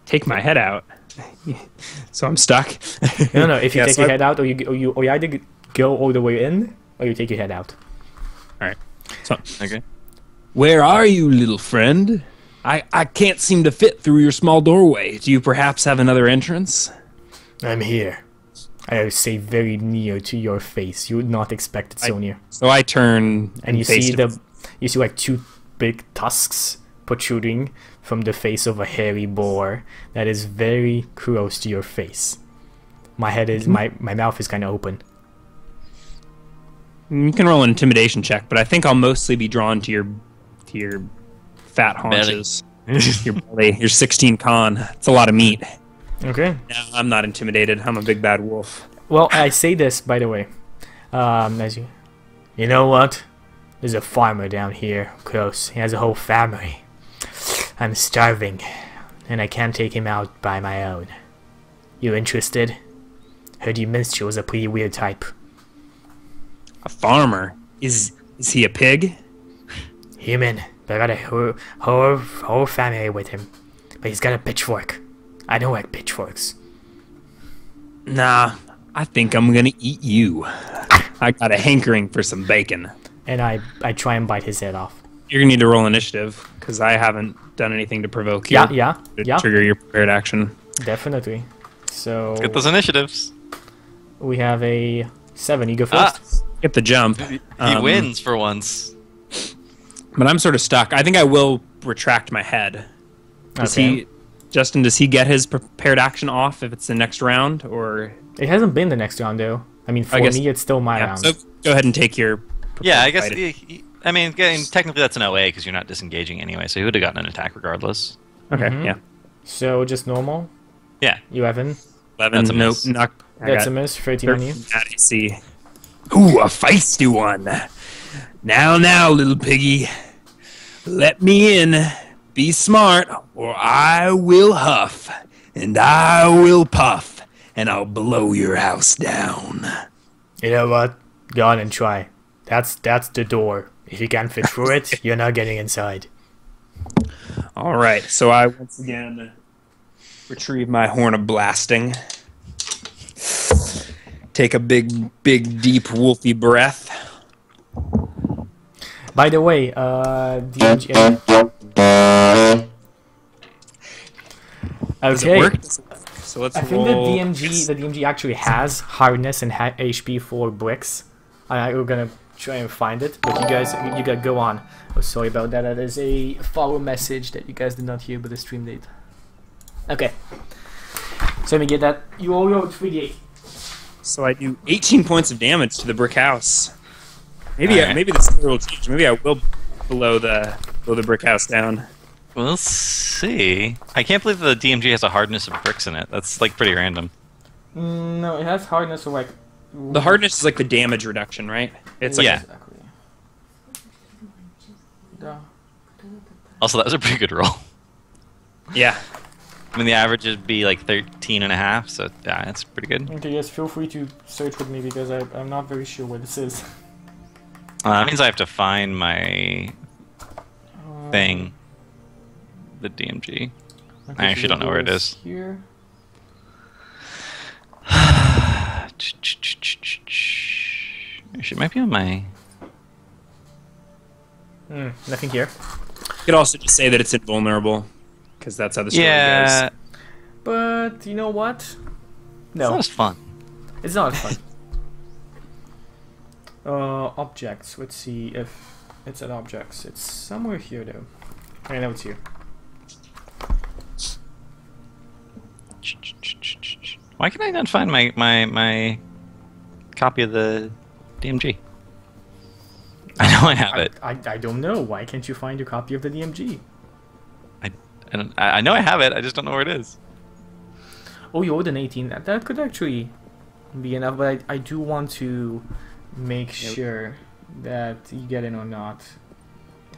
Speaker 2: Take my head out. So I'm stuck.
Speaker 1: no. If you
Speaker 2: Yeah,
Speaker 1: take
Speaker 2: so
Speaker 1: your head out, or you either go all the way in, or you take your head out.
Speaker 2: Alright. So,
Speaker 3: Okay.
Speaker 2: where are you, little friend? I can't seem to fit through your small doorway. Do you perhaps have another entrance?
Speaker 1: I'm here. I say very near to your face. You would not expect it so near.
Speaker 2: So I turn
Speaker 1: And you
Speaker 2: face
Speaker 1: see
Speaker 2: to-
Speaker 1: you see like 2 big tusks protruding from the face of a hairy boar that is very close to your face. My head is my mouth is kind of open.
Speaker 2: You can roll an intimidation check, but I think I'll mostly be drawn to your fat haunches. Your belly. Your 16 con. It's a lot of meat.
Speaker 1: Okay.
Speaker 2: No, I'm not intimidated. I'm a big bad wolf.
Speaker 1: Well, I say this by the way. As you know what? There's a farmer down here close. He has a whole family. I'm starving. and I can't take him out by my own. You interested? Heard your minstrel's a pretty weird type.
Speaker 2: A farmer? Is he a pig?
Speaker 1: Human, but I got a whole family with him. But he's got a pitchfork. I don't like pitchforks.
Speaker 2: Nah, I think I'm gonna eat you. I got a hankering for some bacon.
Speaker 1: And I try and bite his head off.
Speaker 2: You're gonna need to roll initiative, because I haven't done anything to provoke you.
Speaker 1: Yeah.
Speaker 2: Trigger your prepared action.
Speaker 1: Definitely. So
Speaker 3: Let's get those initiatives.
Speaker 1: we have a 7. You go first.
Speaker 2: Get the jump.
Speaker 3: He wins for once.
Speaker 2: But I'm sort of stuck. I think I will retract my head. Justin, does he get his prepared action off if it's the next round, or?
Speaker 1: It hasn't been the next round though. I mean, for me, it's still my round.
Speaker 2: So go ahead and take your.
Speaker 3: Yeah, I guess. I mean, technically that's an OA because you're not disengaging anyway, so he would have gotten an attack regardless.
Speaker 2: Okay. Yeah.
Speaker 1: So just normal.
Speaker 3: Yeah.
Speaker 1: 11.
Speaker 2: 11.
Speaker 3: That's a
Speaker 2: Nope.
Speaker 3: miss.
Speaker 1: That's a miss. 13 on you.
Speaker 2: At AC. Ooh, a feisty one. Now, little piggy. Let me in. Be smart, or I will huff, and I will puff, and I'll blow your house down.
Speaker 1: You know what? Go on and try. That's the door. If you can't fit through it, you're not getting inside.
Speaker 2: All right, so I once again retrieve my horn of blasting. Take a big, deep, wolfy breath.
Speaker 1: By the way, DMG.
Speaker 2: Does it
Speaker 1: Okay.
Speaker 2: work? So let's
Speaker 1: I think the
Speaker 2: roll.
Speaker 1: DMG actually has hardness and HP for bricks. We're gonna try and find it, but you guys go on. Oh, sorry about that. That is a follow message that you guys did not hear, but the stream date. Okay. So let me get that. You all rolled 3d8.
Speaker 2: So I do 18 points of damage to the brick house. Maybe
Speaker 3: Alright.
Speaker 2: maybe the story will change. Maybe I will blow the brick house down.
Speaker 3: We'll see. I can't believe the DMG has a hardness of bricks in it. That's like pretty random.
Speaker 1: No, it has hardness of like.
Speaker 2: The hardness is like the damage reduction, right? It's like
Speaker 3: Yeah.
Speaker 1: Exactly. Yeah.
Speaker 3: Also, that was a pretty good roll.
Speaker 2: yeah.
Speaker 3: I mean, the average would be like 13 and a half, so yeah, that's pretty good.
Speaker 1: Okay, yes, feel free to search with me because I'm not very sure what this is.
Speaker 3: That means I have to find my thing. The DMG.
Speaker 1: Okay,
Speaker 3: I actually don't know where it is.
Speaker 1: Here.
Speaker 3: Actually, it might be on my.
Speaker 1: Nothing here.
Speaker 2: You could also just say that it's invulnerable, because that's how the story
Speaker 3: Yeah,
Speaker 2: goes.
Speaker 1: But you know what?
Speaker 3: it's
Speaker 1: No,
Speaker 3: not as fun.
Speaker 1: it's not fun. Objects. Let's see if it's at objects. It's somewhere here though. I know it's here.
Speaker 3: Why can I not find my copy of the DMG? I know I have it.
Speaker 1: I don't know. Why can't you find your copy of the DMG?
Speaker 3: I know I have it. I just don't know where it is.
Speaker 1: Oh, you owed an 18. That could actually be enough, but I do want to make sure that you get in or not.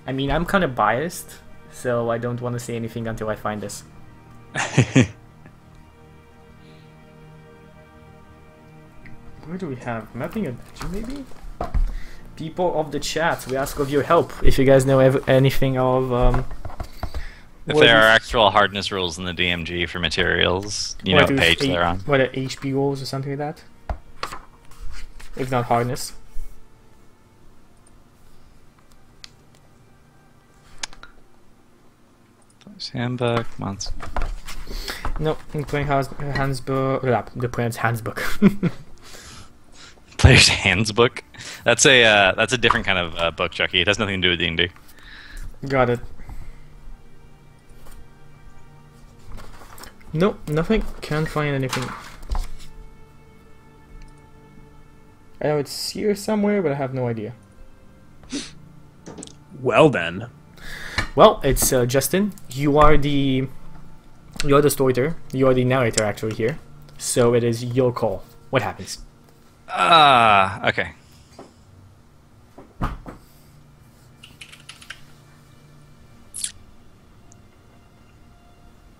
Speaker 1: I mean, I'm kind of biased, so I don't want to say anything until I find this. Where do we have? Mapping adventure, maybe? People of the chat, we ask of your help if you guys know anything of
Speaker 3: If there are actual hardness rules in the DMG for materials, you know what page they're on.
Speaker 1: What are HP rolls or something like that? If not hardness.
Speaker 3: Handbook, months.
Speaker 1: No, I'm playing Hansbook. The plan's Hansbook.
Speaker 3: Player's Handbook. That's a different kind of book, Chucky. It has nothing to do with D&D.
Speaker 1: Got it. Nope, nothing. Can't find anything. I know it's here somewhere, but I have no idea.
Speaker 2: Well then.
Speaker 1: Well, it's Justin. You are the storyteller. You are the narrator actually here. So it is your call. What happens?
Speaker 3: Okay.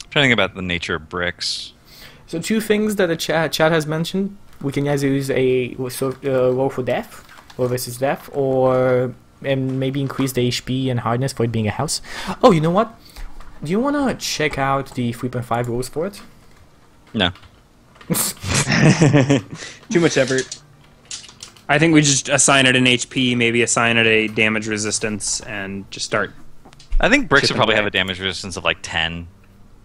Speaker 3: trying to think about the nature of bricks.
Speaker 1: So 2 things that the chat has mentioned. We can either use a roll for death, or versus death, or maybe increase the HP and hardness for it being a house. Oh, you know what? Do you want to check out the 3.5 rules for it?
Speaker 3: No.
Speaker 2: Too much effort. I think we just assign it an HP, maybe assign it a damage resistance, and just start.
Speaker 3: I think bricks would probably
Speaker 2: away.
Speaker 3: have a damage resistance of like 10,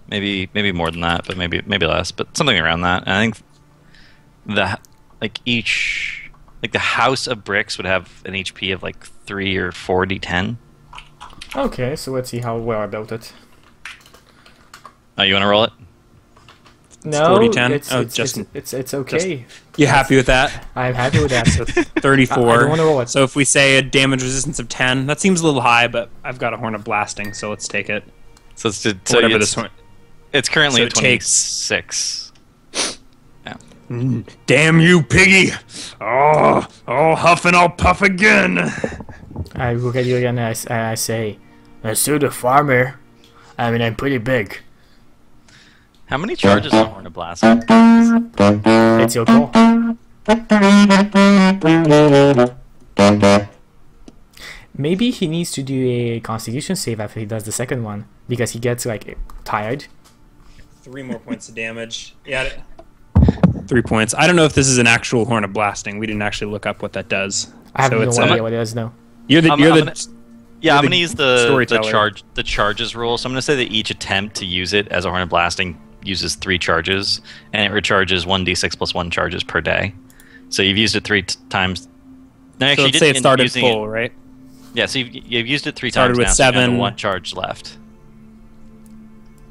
Speaker 3: maybe more than that, but maybe less, but something around that. And I think the house of bricks would have an HP of like 3 or 4 d10.
Speaker 1: Okay, so let's see how well I built it.
Speaker 3: Oh, you want to roll it?
Speaker 1: No,
Speaker 2: 40-10?
Speaker 1: it's okay.
Speaker 2: You happy with that?
Speaker 1: I'm happy with that.
Speaker 2: 34.
Speaker 1: I don't want to roll it.
Speaker 2: So if we say a damage resistance of 10, that seems a little high, but I've got a Horn of Blasting, so let's take it.
Speaker 3: So it's
Speaker 2: Whatever this one.
Speaker 3: It's currently
Speaker 2: So
Speaker 3: at
Speaker 2: it takes-
Speaker 3: 26. Yeah.
Speaker 2: Damn you, piggy! Oh, I'll huff and I'll puff again.
Speaker 1: I look at you again and I say, I'm still the farmer. I mean, I'm pretty big.
Speaker 3: How many charges on Horn of Blast?
Speaker 1: It's your call. Maybe he needs to do a constitution save after he does the second one, because he gets, like, tired.
Speaker 2: 3 more points of damage. Yeah. 3 points. I don't know if this is an actual Horn of Blasting. We didn't actually look up what that does.
Speaker 1: I have
Speaker 2: So
Speaker 1: no
Speaker 2: it's
Speaker 1: idea what it is, no.
Speaker 2: You're the
Speaker 3: I'm
Speaker 2: the
Speaker 3: gonna use the
Speaker 2: storyteller.
Speaker 3: charges rule. So I'm gonna say that each attempt to use it as a Horn of Blasting uses 3 charges, and it recharges 1d6 plus 1 charges per day. So you've used it 3 times. No,
Speaker 2: So
Speaker 3: actually,
Speaker 2: let's
Speaker 3: you
Speaker 2: say it
Speaker 3: didn't
Speaker 2: started
Speaker 3: using
Speaker 2: full,
Speaker 3: it.
Speaker 2: right?
Speaker 3: Yeah, so you've used it 3
Speaker 2: Started
Speaker 3: times
Speaker 2: with
Speaker 3: now. So you have
Speaker 2: 7.
Speaker 3: 1 charge left.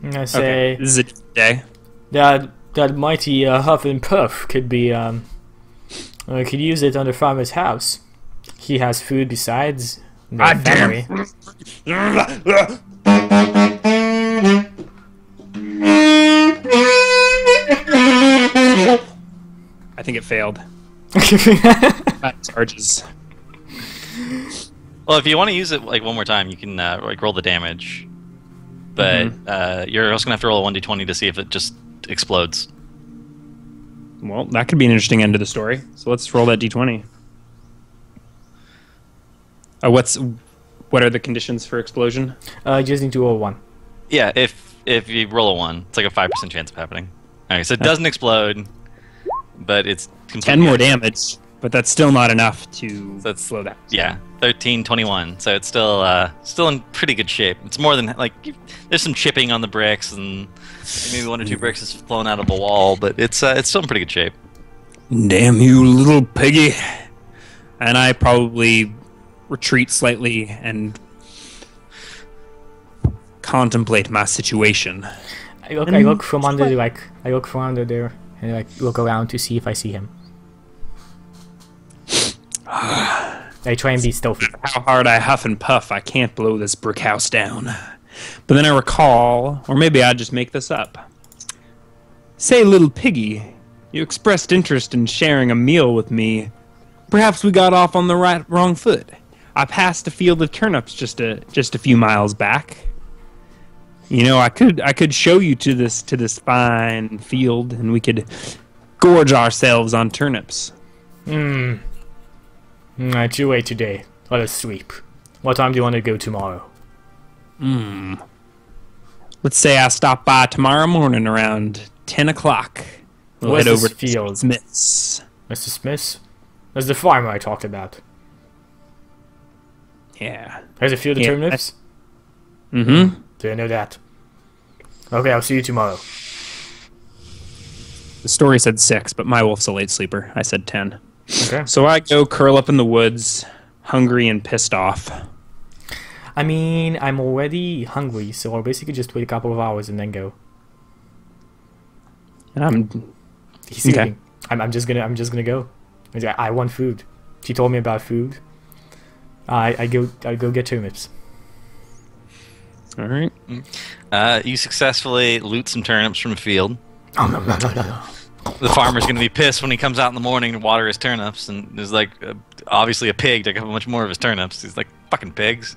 Speaker 1: I say
Speaker 2: Okay. This is a day.
Speaker 1: that mighty Huff and Puff could be, could use it on the farmer's house. He has food besides the
Speaker 2: Ah,
Speaker 1: family.
Speaker 2: I think it failed. Charges.
Speaker 3: Well, if you want to use it like one more time, you can like roll the damage, but you're also gonna have to roll a 1d20 to see if it just explodes.
Speaker 2: Well, that could be an interesting end to the story. So let's roll that d20. What are the conditions for explosion?
Speaker 1: Just need to roll 1.
Speaker 3: Yeah, if you roll a 1, it's like a 5% chance of happening. Alright, so it doesn't explode, but it's completely
Speaker 2: 10 more damage, but that's still not enough to slow that.
Speaker 3: Yeah, 13, 21. So it's still in pretty good shape. It's more than like there's some chipping on the bricks and maybe 1 or 2 bricks has flown out of a wall, but it's still in pretty good shape.
Speaker 2: Damn you, little piggy! And I probably retreat slightly and contemplate my situation.
Speaker 1: I look from under there and look around to see if I see him. I try and be stealthy.
Speaker 2: How hard I huff and puff, I can't blow this brick house down. But then I recall, or maybe I just make this up. Say, little piggy, you expressed interest in sharing a meal with me. Perhaps we got off on the wrong foot. I passed a field of turnips just a few miles back. You know, I could show you to this fine field, and we could gorge ourselves on turnips.
Speaker 1: Too late today. Let us sleep. What time do you want to go tomorrow?
Speaker 2: Let's say I stop by tomorrow morning around 10 o'clock. We'll
Speaker 1: Where's
Speaker 2: head over
Speaker 1: this
Speaker 2: to
Speaker 1: field?
Speaker 2: Smith's.
Speaker 1: Mr. Smith? That's the farmer I talked about.
Speaker 2: Yeah.
Speaker 1: There's a field of
Speaker 2: Yeah,
Speaker 1: turnips?
Speaker 2: Mm-hmm.
Speaker 1: Didn't know that. Okay, I'll see you tomorrow.
Speaker 2: The story said 6, but my wolf's a late sleeper. I said 10.
Speaker 1: Okay.
Speaker 2: So I go curl up in the woods, hungry and pissed off.
Speaker 1: I mean, I'm already hungry, so I'll basically just wait a couple of hours and then go.
Speaker 2: And
Speaker 1: He's sleeping. I'm just gonna go. He's like, I want food. She told me about food. I go get turnips.
Speaker 2: all right.
Speaker 3: You successfully loot some turnips from a field.
Speaker 1: Oh no.
Speaker 3: The farmer's going to be pissed when he comes out in the morning to water his turnips, and there's like obviously a pig took up much more of his turnips. He's like, fucking pigs.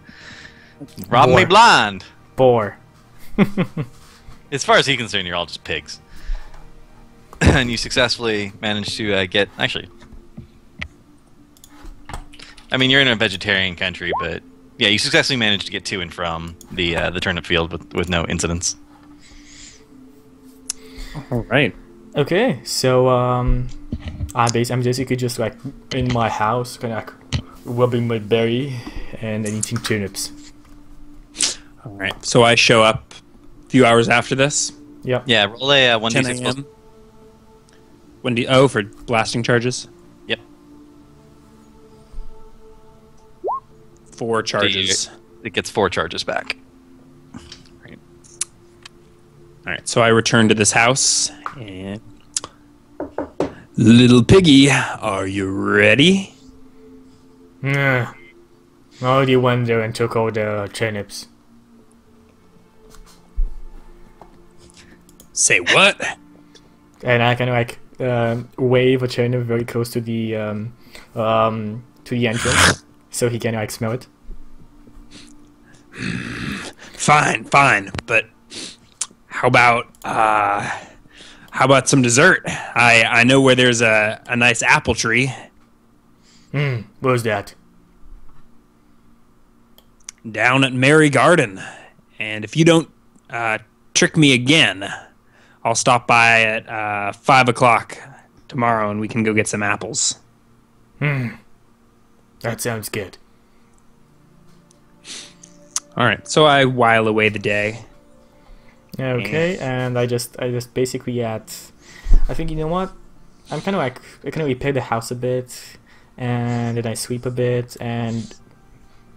Speaker 3: Robbing me
Speaker 1: Boar.
Speaker 3: blind.
Speaker 1: Boar.
Speaker 3: as far as he's concerned, you're all just pigs. And you successfully managed to get... Actually... I mean, you're in a vegetarian country, but... Yeah, you successfully managed to get to and from the turnip field with no incidents.
Speaker 2: All right.
Speaker 1: Okay, so I'm basically just like in my house, kind of like rubbing my berry and eating turnips.
Speaker 2: All right. So I show up a few hours after this.
Speaker 1: Yep.
Speaker 3: Yeah, roll a 1d6
Speaker 2: 10
Speaker 3: plus...
Speaker 2: a.m. Oh, for blasting charges?
Speaker 3: Yep.
Speaker 2: 4 charges.
Speaker 3: It gets 4 charges back. Right.
Speaker 2: All right. So I return to this house and... Little piggy, are you ready?
Speaker 1: I already went there and took all the turnips.
Speaker 2: Say what?
Speaker 1: And I kind of like wave a turnip very close to the entrance, so he can like smell it.
Speaker 2: Fine, but how about some dessert? I know where there's a nice apple tree.
Speaker 1: Where's that?
Speaker 2: Down at Mary Garden. And if you don't trick me again, I'll stop by at 5 o'clock tomorrow and we can go get some apples.
Speaker 1: That sounds good.
Speaker 2: All right, so I while away the day.
Speaker 1: Okay, and I just basically I think, you know what? I kind of repair the house a bit, and then I sweep a bit, and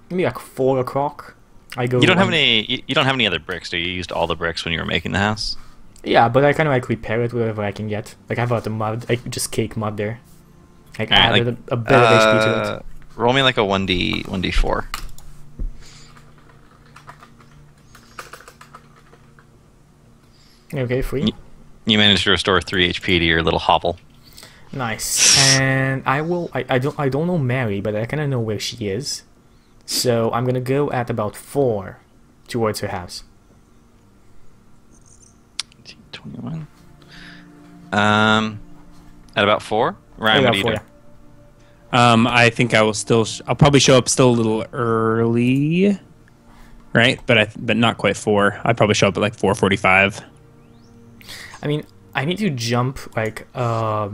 Speaker 1: maybe like 4 o'clock. I go.
Speaker 3: You don't have any other bricks, do you? You used all the bricks when you were making the house?
Speaker 1: Yeah, but I kind of like repair it wherever I can get. Like I've got the mud, I just cake mud there. Like added a bit of HP to it.
Speaker 3: Roll me like a 1d4.
Speaker 1: Okay, 3.
Speaker 3: You managed to restore 3 HP to your little hovel.
Speaker 1: Nice. And I don't know Mary, but I kind of know where she is. So I'm gonna go at about 4 towards her house.
Speaker 3: 21. At about 4. Ryan, what do you do?
Speaker 2: I think I will still. I'll probably show up still a little early, right? But not quite 4. I'd probably show up at like 4:45.
Speaker 1: I mean, I need to jump like I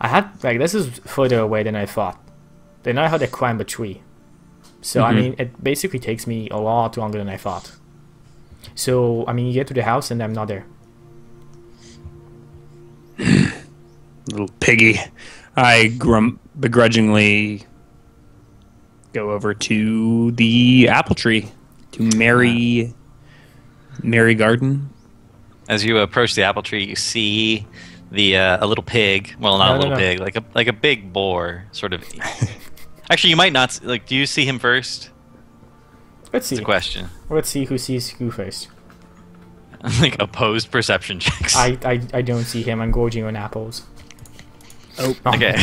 Speaker 1: had like this is further away than I thought. Then I had to climb a tree, so I mean it basically takes me a lot longer than I thought. So I mean, you get to the house and I'm not there.
Speaker 2: Little piggy. I begrudgingly go over to the apple tree to Mary Garden.
Speaker 3: As you approach the apple tree, you see a little pig. Well, not a little pig, like a big boar, sort of. Actually, you might not like. Do you see him first?
Speaker 1: Let's see.
Speaker 3: That's a question.
Speaker 1: Let's see who sees who first.
Speaker 3: Like opposed perception checks.
Speaker 1: I don't see him. I'm gorging on apples.
Speaker 3: Oh, okay.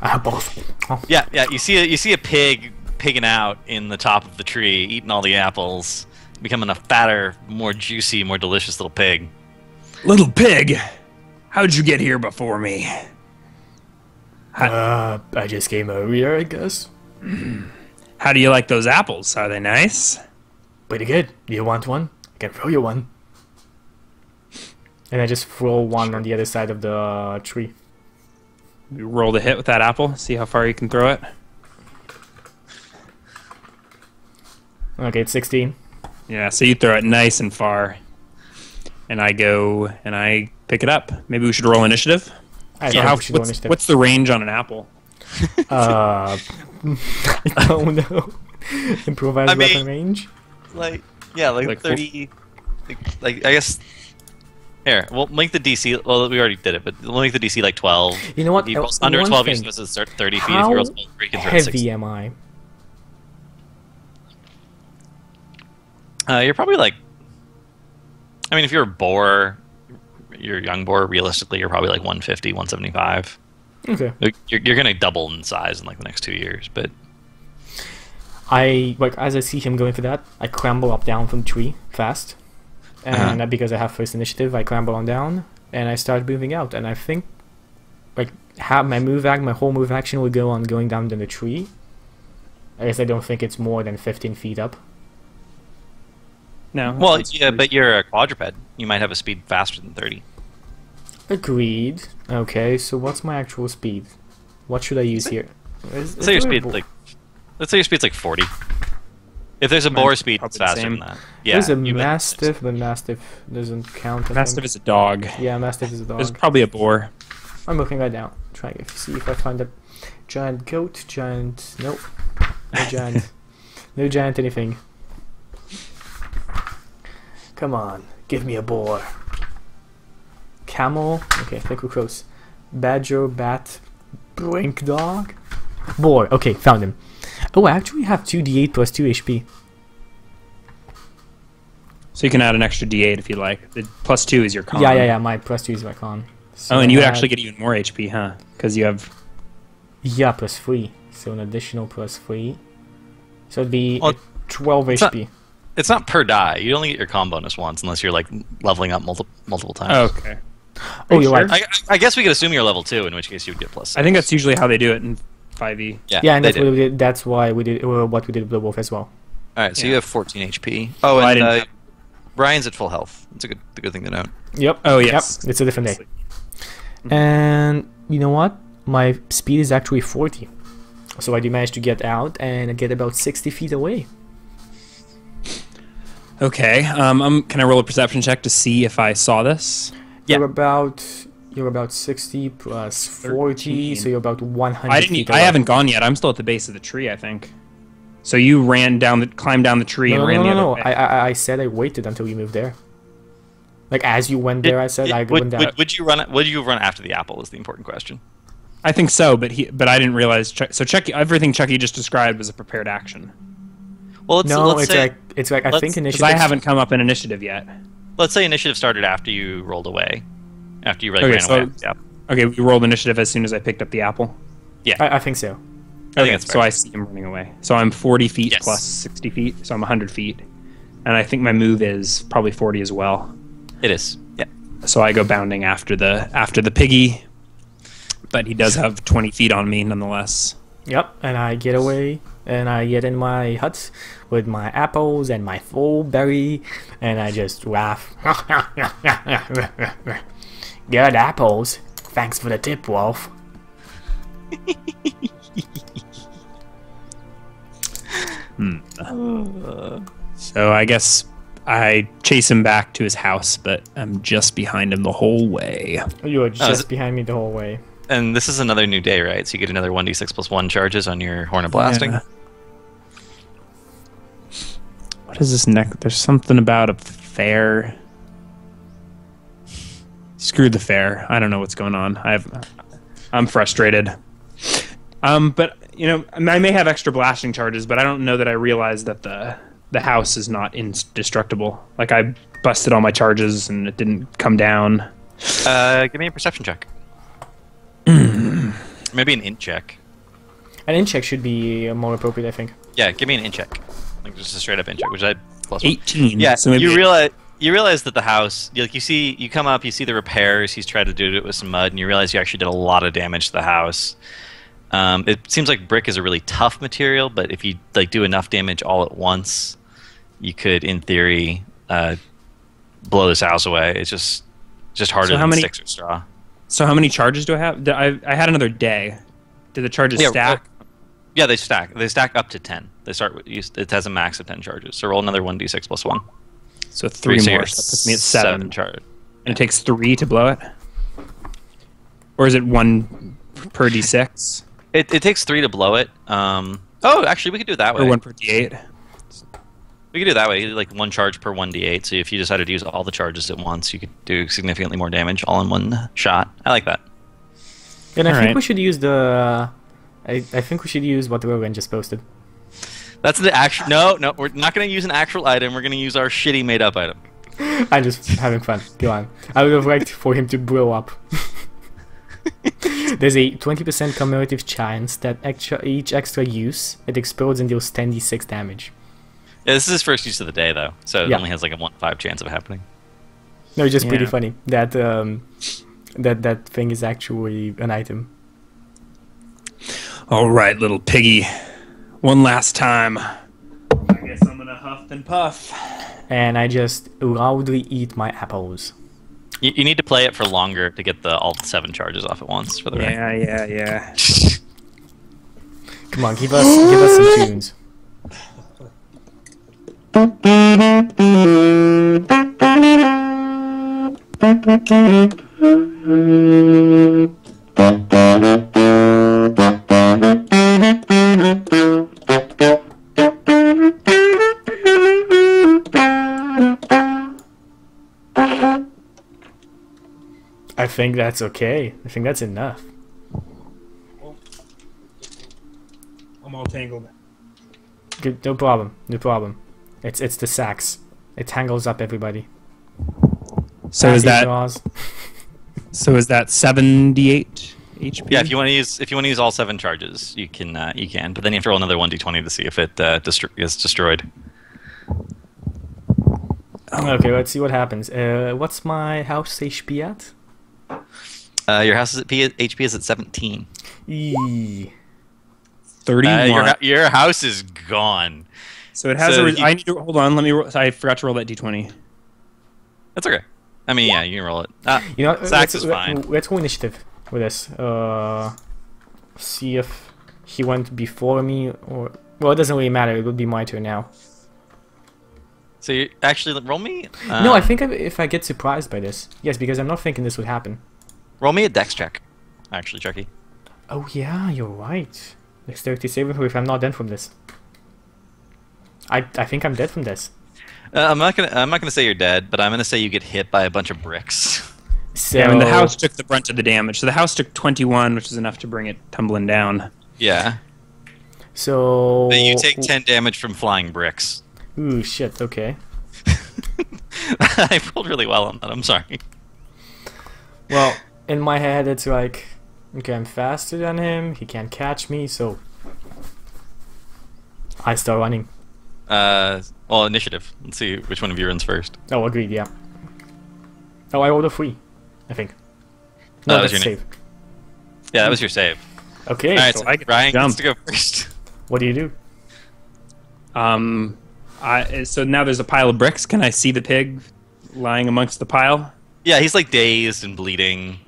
Speaker 1: Apples. Oh.
Speaker 3: Yeah. You see a pig pigging out in the top of the tree, eating all the apples, becoming a fatter, more juicy, more delicious little pig.
Speaker 2: Little pig, how'd you get here before me?
Speaker 1: I just came over here, I guess.
Speaker 2: How do you like those apples? Are they nice?
Speaker 1: Pretty good. Do you want one? I can throw you one. And I just throw one on the other side of the tree.
Speaker 2: You roll the hit with that apple, see how far you can throw it.
Speaker 1: Okay, it's 16.
Speaker 2: Yeah, so you throw it nice and far. And I go and I pick it up. Maybe we should roll initiative? What's the range on an apple?
Speaker 1: I don't know. Improvised weapon range?
Speaker 3: Like 30... Like, I guess... Here, we'll make the DC... Well, we already did it, but we'll make the DC like 12.
Speaker 1: You know what?
Speaker 3: Under 12, you're supposed to start 30 feet. If you roll 12, you can throw 60.
Speaker 1: Heavy am I?
Speaker 3: You're probably like... I mean, if you're a boar, you're a young boar, realistically, you're probably like 150, 175.
Speaker 1: Okay.
Speaker 3: You're going to double in size in like the next 2 years, but...
Speaker 1: like as I see him going for that, I clamber up down from the tree fast, and because I have first initiative, I clamber on down and I start moving out. And I think like my whole move action will go on going down in the tree. I guess I don't think it's more than 15 feet up.
Speaker 2: No.
Speaker 3: Well, yeah, but you're a quadruped. You might have a speed faster than 30.
Speaker 1: Agreed. Okay, so what's my actual speed? What should I use here?
Speaker 3: Let's say your speed's like 40. If there's a boar speed, it's
Speaker 2: probably the
Speaker 3: faster
Speaker 2: same.
Speaker 3: than that. Yeah.
Speaker 1: There's a
Speaker 3: you-
Speaker 1: mastiff, but mastiff doesn't count. I
Speaker 2: Mastiff
Speaker 1: think.
Speaker 2: is a dog.
Speaker 1: Yeah, mastiff is a dog.
Speaker 2: There's probably a boar.
Speaker 1: I'm looking right now. Trying to see if I find a giant goat, giant. Nope. No giant. No giant anything. Come on, give me a boar. Camel. Okay, I think we're close. Badger, bat, brink dog. Boar. Okay, found him. Oh, I actually have 2d8 plus 2 HP.
Speaker 2: So you can add an extra d8 if you like. The +2 is your con.
Speaker 1: Yeah. My plus 2 is my con. So
Speaker 2: Oh, and you would
Speaker 1: I
Speaker 2: actually
Speaker 1: had-
Speaker 2: get even more HP, huh? Because you have...
Speaker 1: Yeah, plus 3. So an additional plus 3. So it'd be
Speaker 3: Well,
Speaker 1: 12
Speaker 3: it's not-
Speaker 1: HP.
Speaker 3: It's not per die. You only get your con bonus once unless you're like leveling up multiple times.
Speaker 2: Oh, okay.
Speaker 1: Oh, you're
Speaker 2: sure?
Speaker 1: right.
Speaker 3: I guess we could assume you're level 2, in which case you would get plus.
Speaker 2: I think that's usually how they do it in 5e.
Speaker 1: Yeah, and
Speaker 3: they
Speaker 1: that's what
Speaker 3: do.
Speaker 1: we did. That's why we did what we did with Blue Wolf as well.
Speaker 3: All right, so
Speaker 2: Yeah.
Speaker 3: you have 14 HP. Oh,
Speaker 2: Well, I
Speaker 3: and
Speaker 2: didn't have-
Speaker 3: Brian's at full health. That's a good thing to note.
Speaker 1: Yep.
Speaker 2: Oh, yes.
Speaker 1: Yep. It's a different day. And you know what? My speed is actually 40. So I do manage to get out and get about 60 feet away.
Speaker 2: Okay. Can I roll a perception check to see if I saw this?
Speaker 3: Yeah.
Speaker 1: You're about 60 plus 40,
Speaker 2: 13.
Speaker 1: so you're about 100
Speaker 2: I didn't.
Speaker 1: feet
Speaker 2: I
Speaker 1: away.
Speaker 2: haven't gone yet. I'm still at the base of the tree, I think. So you climbed down the tree
Speaker 1: No,
Speaker 2: and ran the other
Speaker 1: no.
Speaker 2: way.
Speaker 1: I said I waited until you moved there. Like as you went there, I said I went down.
Speaker 3: Would you run? Would you run after the apple? Is the important question.
Speaker 2: I think so, but I didn't realize. So everything Chucky just described was a prepared action.
Speaker 3: Well, let's say
Speaker 1: I
Speaker 3: let's-
Speaker 1: think
Speaker 2: Because
Speaker 1: initiative.
Speaker 2: I haven't come up in initiative yet.
Speaker 3: let's say initiative started after you rolled away, after you like,
Speaker 2: Okay,
Speaker 3: ran
Speaker 2: so-
Speaker 3: away. Yeah,
Speaker 2: Okay, we rolled initiative as soon as I picked up the apple.
Speaker 1: I think so.
Speaker 3: I think
Speaker 2: Okay,
Speaker 3: that's
Speaker 2: so
Speaker 3: fair.
Speaker 2: I see him running away. So I'm 40 feet
Speaker 3: Yes.
Speaker 2: plus 60 feet, so I'm 100 feet. And I think my move is probably 40 as well.
Speaker 3: It is. Yeah.
Speaker 2: So I go bounding after the piggy, but he does have 20 feet on me nonetheless.
Speaker 1: Yep, and I get away, and I get in my hut with my apples and my full berry, and I just laugh. Good apples. Thanks for the tip, Wolf.
Speaker 2: So I guess I chase him back to his house, but I'm just behind him the whole way.
Speaker 1: You were
Speaker 3: is
Speaker 1: just
Speaker 3: it-
Speaker 1: behind me the whole way.
Speaker 3: And this is another new day, right? So you get another 1d6 plus 1 charges on your Horn of Blasting.
Speaker 2: Yeah. What is this neck? There's something about a fair. Screw the fair. I don't know what's going on. I'm frustrated. But you know, I may have extra blasting charges, but I don't know that I realized that the house is not indestructible. Like I busted all my charges and it didn't come down.
Speaker 3: Give me a perception check. Maybe an int check.
Speaker 1: An in check should be more appropriate, I think.
Speaker 3: Yeah, give me an int check. Like just a straight up int check, which I plus 1.
Speaker 2: 18.
Speaker 3: Yeah,
Speaker 2: So maybe
Speaker 3: you realize that the house, like you come up, you see the repairs. He's tried to do it with some mud, and you realize you actually did a lot of damage to the house. It seems like brick is a really tough material, but if you like do enough damage all at once, you could, in theory, blow this house away. It's just harder
Speaker 2: So how
Speaker 3: than
Speaker 2: many-
Speaker 3: sticks or straw.
Speaker 2: So how many charges do I have? I had another day. Did the charges
Speaker 3: Yeah,
Speaker 2: stack?
Speaker 3: Yeah, they stack. They stack up to 10. They start with it has a max of 10 charges. So roll another 1d6 plus 1.
Speaker 2: So three
Speaker 3: So
Speaker 2: more.
Speaker 3: you're
Speaker 2: So that puts me at 7.
Speaker 3: charge.
Speaker 2: And it takes 3 to blow it? Or is it 1 per d6?
Speaker 3: It takes 3 to blow it. Oh, actually, we could do it that way.
Speaker 2: Or 1 per d8?
Speaker 3: We could do it that way, like 1 charge per 1d8. So if you decided to use all the charges at once, you could do significantly more damage all in one shot. I like that.
Speaker 1: And I think
Speaker 2: Alright.
Speaker 1: we should use the. I think we should use what Rogan just posted.
Speaker 3: That's the actual. No, we're not going to use an actual item. We're going to use our shitty made-up item.
Speaker 1: I'm just having fun. Go on. I would have liked for him to blow up. There's a 20% cumulative chance that each extra use, it explodes and deals 10d6 damage.
Speaker 3: Yeah, this is his first use of the day, though, so it
Speaker 1: Yeah.
Speaker 3: only has like a 1/5 chance of happening.
Speaker 1: No, it's just pretty
Speaker 2: Yeah.
Speaker 1: funny that that thing is actually an item.
Speaker 2: All right, little piggy. One last time. I guess I'm gonna huff and puff.
Speaker 1: And I just loudly eat my apples.
Speaker 3: You need to play it for longer to get all 7 charges off at once for the record.
Speaker 2: Yeah.
Speaker 1: Come on, give us some tunes. I think that's okay. I think that's enough.
Speaker 2: I'm all tangled.
Speaker 1: Good, no problem. No problem. It's the sax. It tangles up everybody.
Speaker 2: So is that
Speaker 1: Jaws.
Speaker 2: 78 HP?
Speaker 3: Yeah, if you want to use all 7 charges, you can. But then you have to roll another 1d20 to see if it gets destroyed.
Speaker 1: Okay, let's see what happens. What's my house HP at?
Speaker 3: Your house is at HP is at 17.
Speaker 1: Eee.
Speaker 2: 31.
Speaker 3: Your house is gone.
Speaker 2: So it has I need to hold on. Let me. I forgot to roll that d20.
Speaker 3: That's okay. I mean, yeah, you can roll it.
Speaker 1: You know,
Speaker 3: Sax is fine.
Speaker 1: Let's go initiative with this. See if he went before me or... Well, it doesn't really matter. It would be my turn now.
Speaker 3: So you actually roll me.
Speaker 1: No, I think if I get surprised by this. Yes, because I'm not thinking this would happen.
Speaker 3: Roll me a dex check. Actually, Chucky.
Speaker 1: Oh yeah, you're right. Dexterity saving throw if I'm not dead from this. I think I'm dead from this.
Speaker 3: I'm not gonna say you're dead, but I'm gonna say you get hit by a bunch of bricks.
Speaker 1: So
Speaker 2: Yeah, and the house took the brunt of the damage. So the house took 21, which is enough to bring it tumbling down.
Speaker 3: Yeah.
Speaker 1: So
Speaker 3: Then you take 10 damage from flying bricks.
Speaker 1: Ooh shit. Okay.
Speaker 3: I rolled really well on that. I'm sorry.
Speaker 1: Well, in my head, it's like, okay, I'm faster than him. He can't catch me, so I start running.
Speaker 3: Well, initiative. Let's see which one of you runs first.
Speaker 1: Oh, agreed. Yeah. Oh, I rolled a 3, I think. No,
Speaker 3: that was
Speaker 1: that's
Speaker 3: your
Speaker 1: save.
Speaker 3: Yeah, that was your save.
Speaker 1: Okay.
Speaker 3: All right,
Speaker 1: So
Speaker 3: so Ryan
Speaker 2: jump.
Speaker 3: gets to go first.
Speaker 1: what do you do?
Speaker 2: So now there's a pile of bricks. Can I see the pig lying amongst the pile?
Speaker 3: Yeah, he's like dazed and bleeding.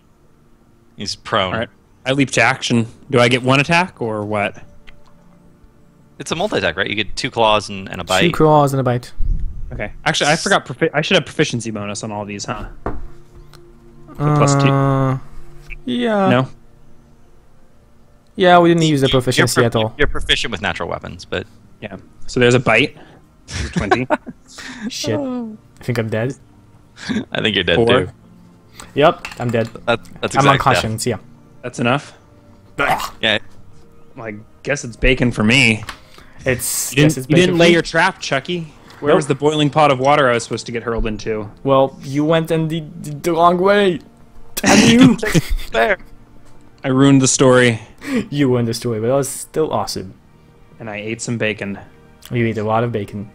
Speaker 3: He's prone.
Speaker 2: All right. I leap to action. Do I get 1 attack or what?
Speaker 3: It's a multi-attack, right? You get 2 claws and a bite.
Speaker 1: 2 claws and a bite.
Speaker 2: Okay. Actually, I forgot. I should have proficiency bonus on all these, huh? +2.
Speaker 1: Yeah.
Speaker 2: No.
Speaker 1: Yeah, we didn't use the proficiency at all.
Speaker 3: You're proficient with natural weapons, but
Speaker 2: Yeah. So there's a bite. There's 20.
Speaker 1: Shit. I think I'm dead.
Speaker 3: I think you're dead
Speaker 2: 4.
Speaker 3: too.
Speaker 1: Yep, I'm dead.
Speaker 3: That's
Speaker 1: I'm
Speaker 3: exact
Speaker 1: unconscious, yeah.
Speaker 2: That's enough.
Speaker 3: death. Yeah.
Speaker 2: Well, I guess it's bacon for me.
Speaker 1: It's
Speaker 2: You
Speaker 1: yes,
Speaker 2: didn't,
Speaker 1: it's
Speaker 2: you didn't
Speaker 1: bacon
Speaker 2: lay
Speaker 1: food.
Speaker 2: your trap, Chucky. Where
Speaker 1: Nope.
Speaker 2: was the boiling pot of water I was supposed to get hurled into?
Speaker 1: Well, you went in the wrong way. Damn you!
Speaker 3: There.
Speaker 2: I ruined the story,
Speaker 1: You won the story, but that was still awesome.
Speaker 2: and I ate some bacon.
Speaker 1: You eat a lot of bacon.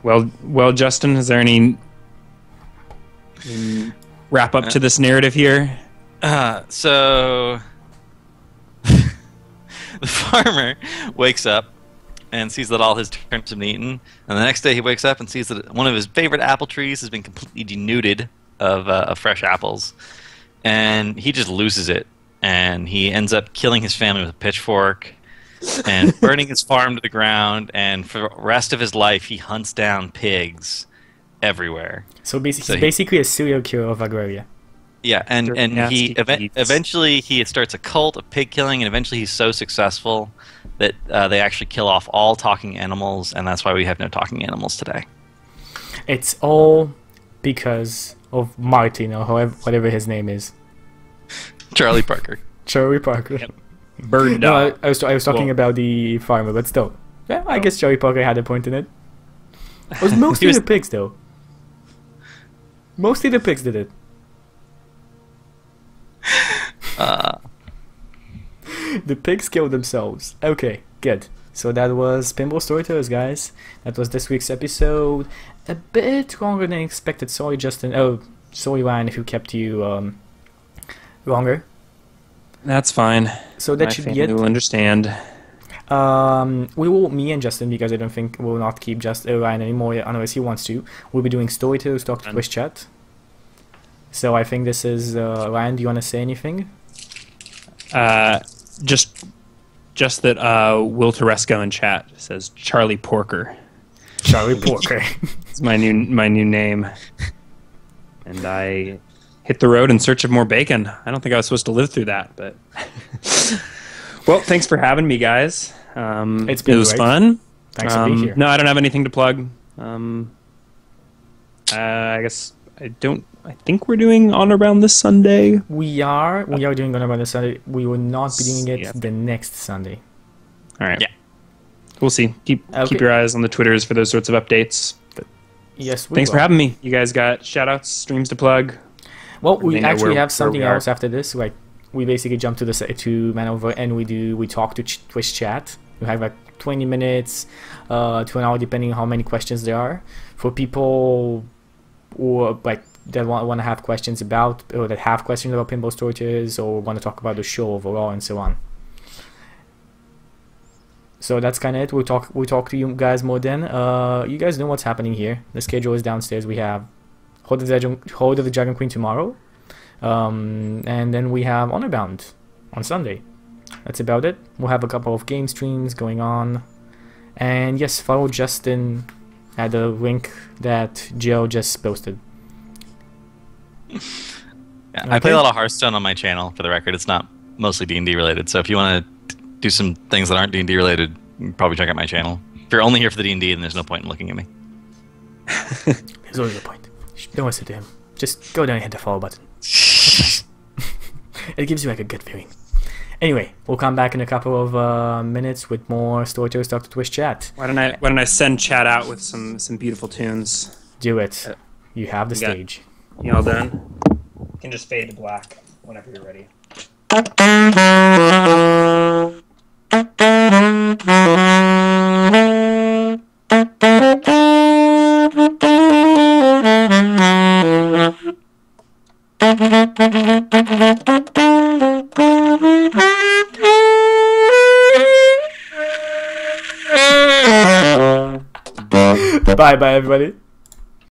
Speaker 2: Well, Justin, is there any wrap up to this narrative here?
Speaker 3: So the farmer wakes up and sees that all his turnips have been eaten, and the next day he wakes up and sees that one of his favorite apple trees has been completely denuded of fresh apples, and he just loses it, and he ends up killing his family with a pitchfork and burning his farm to the ground, and for the rest of his life he hunts down pigs everywhere.
Speaker 1: So basically,
Speaker 3: So
Speaker 1: he's
Speaker 3: he-
Speaker 1: basically a serial killer of Agraria.
Speaker 3: Yeah, and
Speaker 2: Nasty
Speaker 3: he
Speaker 2: deeds.
Speaker 3: eventually he starts a cult of pig killing, and eventually he's so successful that they actually kill off all talking animals, and that's why we have no talking animals today.
Speaker 1: It's all because of Martin, or whatever his name is.
Speaker 3: Charlie Parker.
Speaker 1: Charlie Parker.
Speaker 2: Yep. Bird
Speaker 1: No,
Speaker 2: dog.
Speaker 1: I was talking
Speaker 2: Well-
Speaker 1: about the farmer, but still. Yeah, I guess Charlie Parker had a point in it. It was mostly
Speaker 2: was-
Speaker 1: the pigs, though. Mostly the pigs did it. The pigs killed themselves. Okay, good. So that was Pinball Storytellers, guys. That was this week's episode. A bit longer than expected. Sorry, Justin. Oh, sorry, Ryan, if you kept you longer.
Speaker 2: That's fine.
Speaker 1: So that
Speaker 2: My
Speaker 1: should be
Speaker 2: family
Speaker 1: it.
Speaker 2: will understand.
Speaker 1: We will, me and Justin, because I don't think we'll not keep just Ryan anymore unless he wants to. We'll be doing Storytellers Talk to Twitch chat. So I think this is Ryan. Do you want to say anything?
Speaker 2: Just that Will Teresco in chat says Charlie Porker.
Speaker 1: Charlie Porker.
Speaker 2: It's my new name. And I hit the road in search of more bacon. I don't think I was supposed to live through that, but well, thanks for having me, guys.
Speaker 1: It
Speaker 2: was
Speaker 1: great.
Speaker 2: fun.
Speaker 1: Thanks for being here.
Speaker 2: No, I don't have anything to plug. I guess I think we're doing Honor Bound this Sunday.
Speaker 1: We are doing Honor Bound this Sunday. We will not be doing it
Speaker 2: Yeah.
Speaker 1: the next Sunday.
Speaker 2: All right.
Speaker 3: Yeah.
Speaker 2: We'll see. Keep your eyes on the Twitters for those sorts of updates.
Speaker 1: Yes, we
Speaker 2: Thanks
Speaker 1: will.
Speaker 2: for having me. You guys got shout-outs, streams to plug?
Speaker 1: Well, we
Speaker 2: They know
Speaker 1: actually
Speaker 2: where
Speaker 1: have something
Speaker 2: we are.
Speaker 1: else after this. Like, we basically jump to Manover and we talk to Twitch chat. We have like 20 minutes to an hour, depending on how many questions there are, for people who like that want to have questions about, or that have questions about Pinball Storytellers, or want to talk about the show overall and so on. So that's kind of it. We'll talk to you guys more then. You guys know what's happening here. The schedule is downstairs. We have Hold of the Dragon Queen tomorrow, and then we have Honor Bound on Sunday. That's about it. We'll have a couple of game streams going on, and yes, follow Justin at the link that Joe just posted.
Speaker 3: Yeah,
Speaker 1: Okay.
Speaker 3: I play a lot of Hearthstone on my channel. For the record, it's not mostly D&D related. So if you want to do some things that aren't D&D related, you can probably check out my channel. If you're only here for the D&D, then there's no point in looking at me.
Speaker 1: There's always a point. Don't listen to him. Just go down and hit the follow button. It gives you like a good feeling. Anyway, we'll come back in a couple of minutes with more Storytellers Talk to Twitch chat.
Speaker 2: Why don't I send chat out with some beautiful tunes?
Speaker 1: Do it. You have the
Speaker 2: You got-
Speaker 1: stage.
Speaker 2: You all done? You can just fade to black whenever you're ready.
Speaker 1: Bye bye everybody.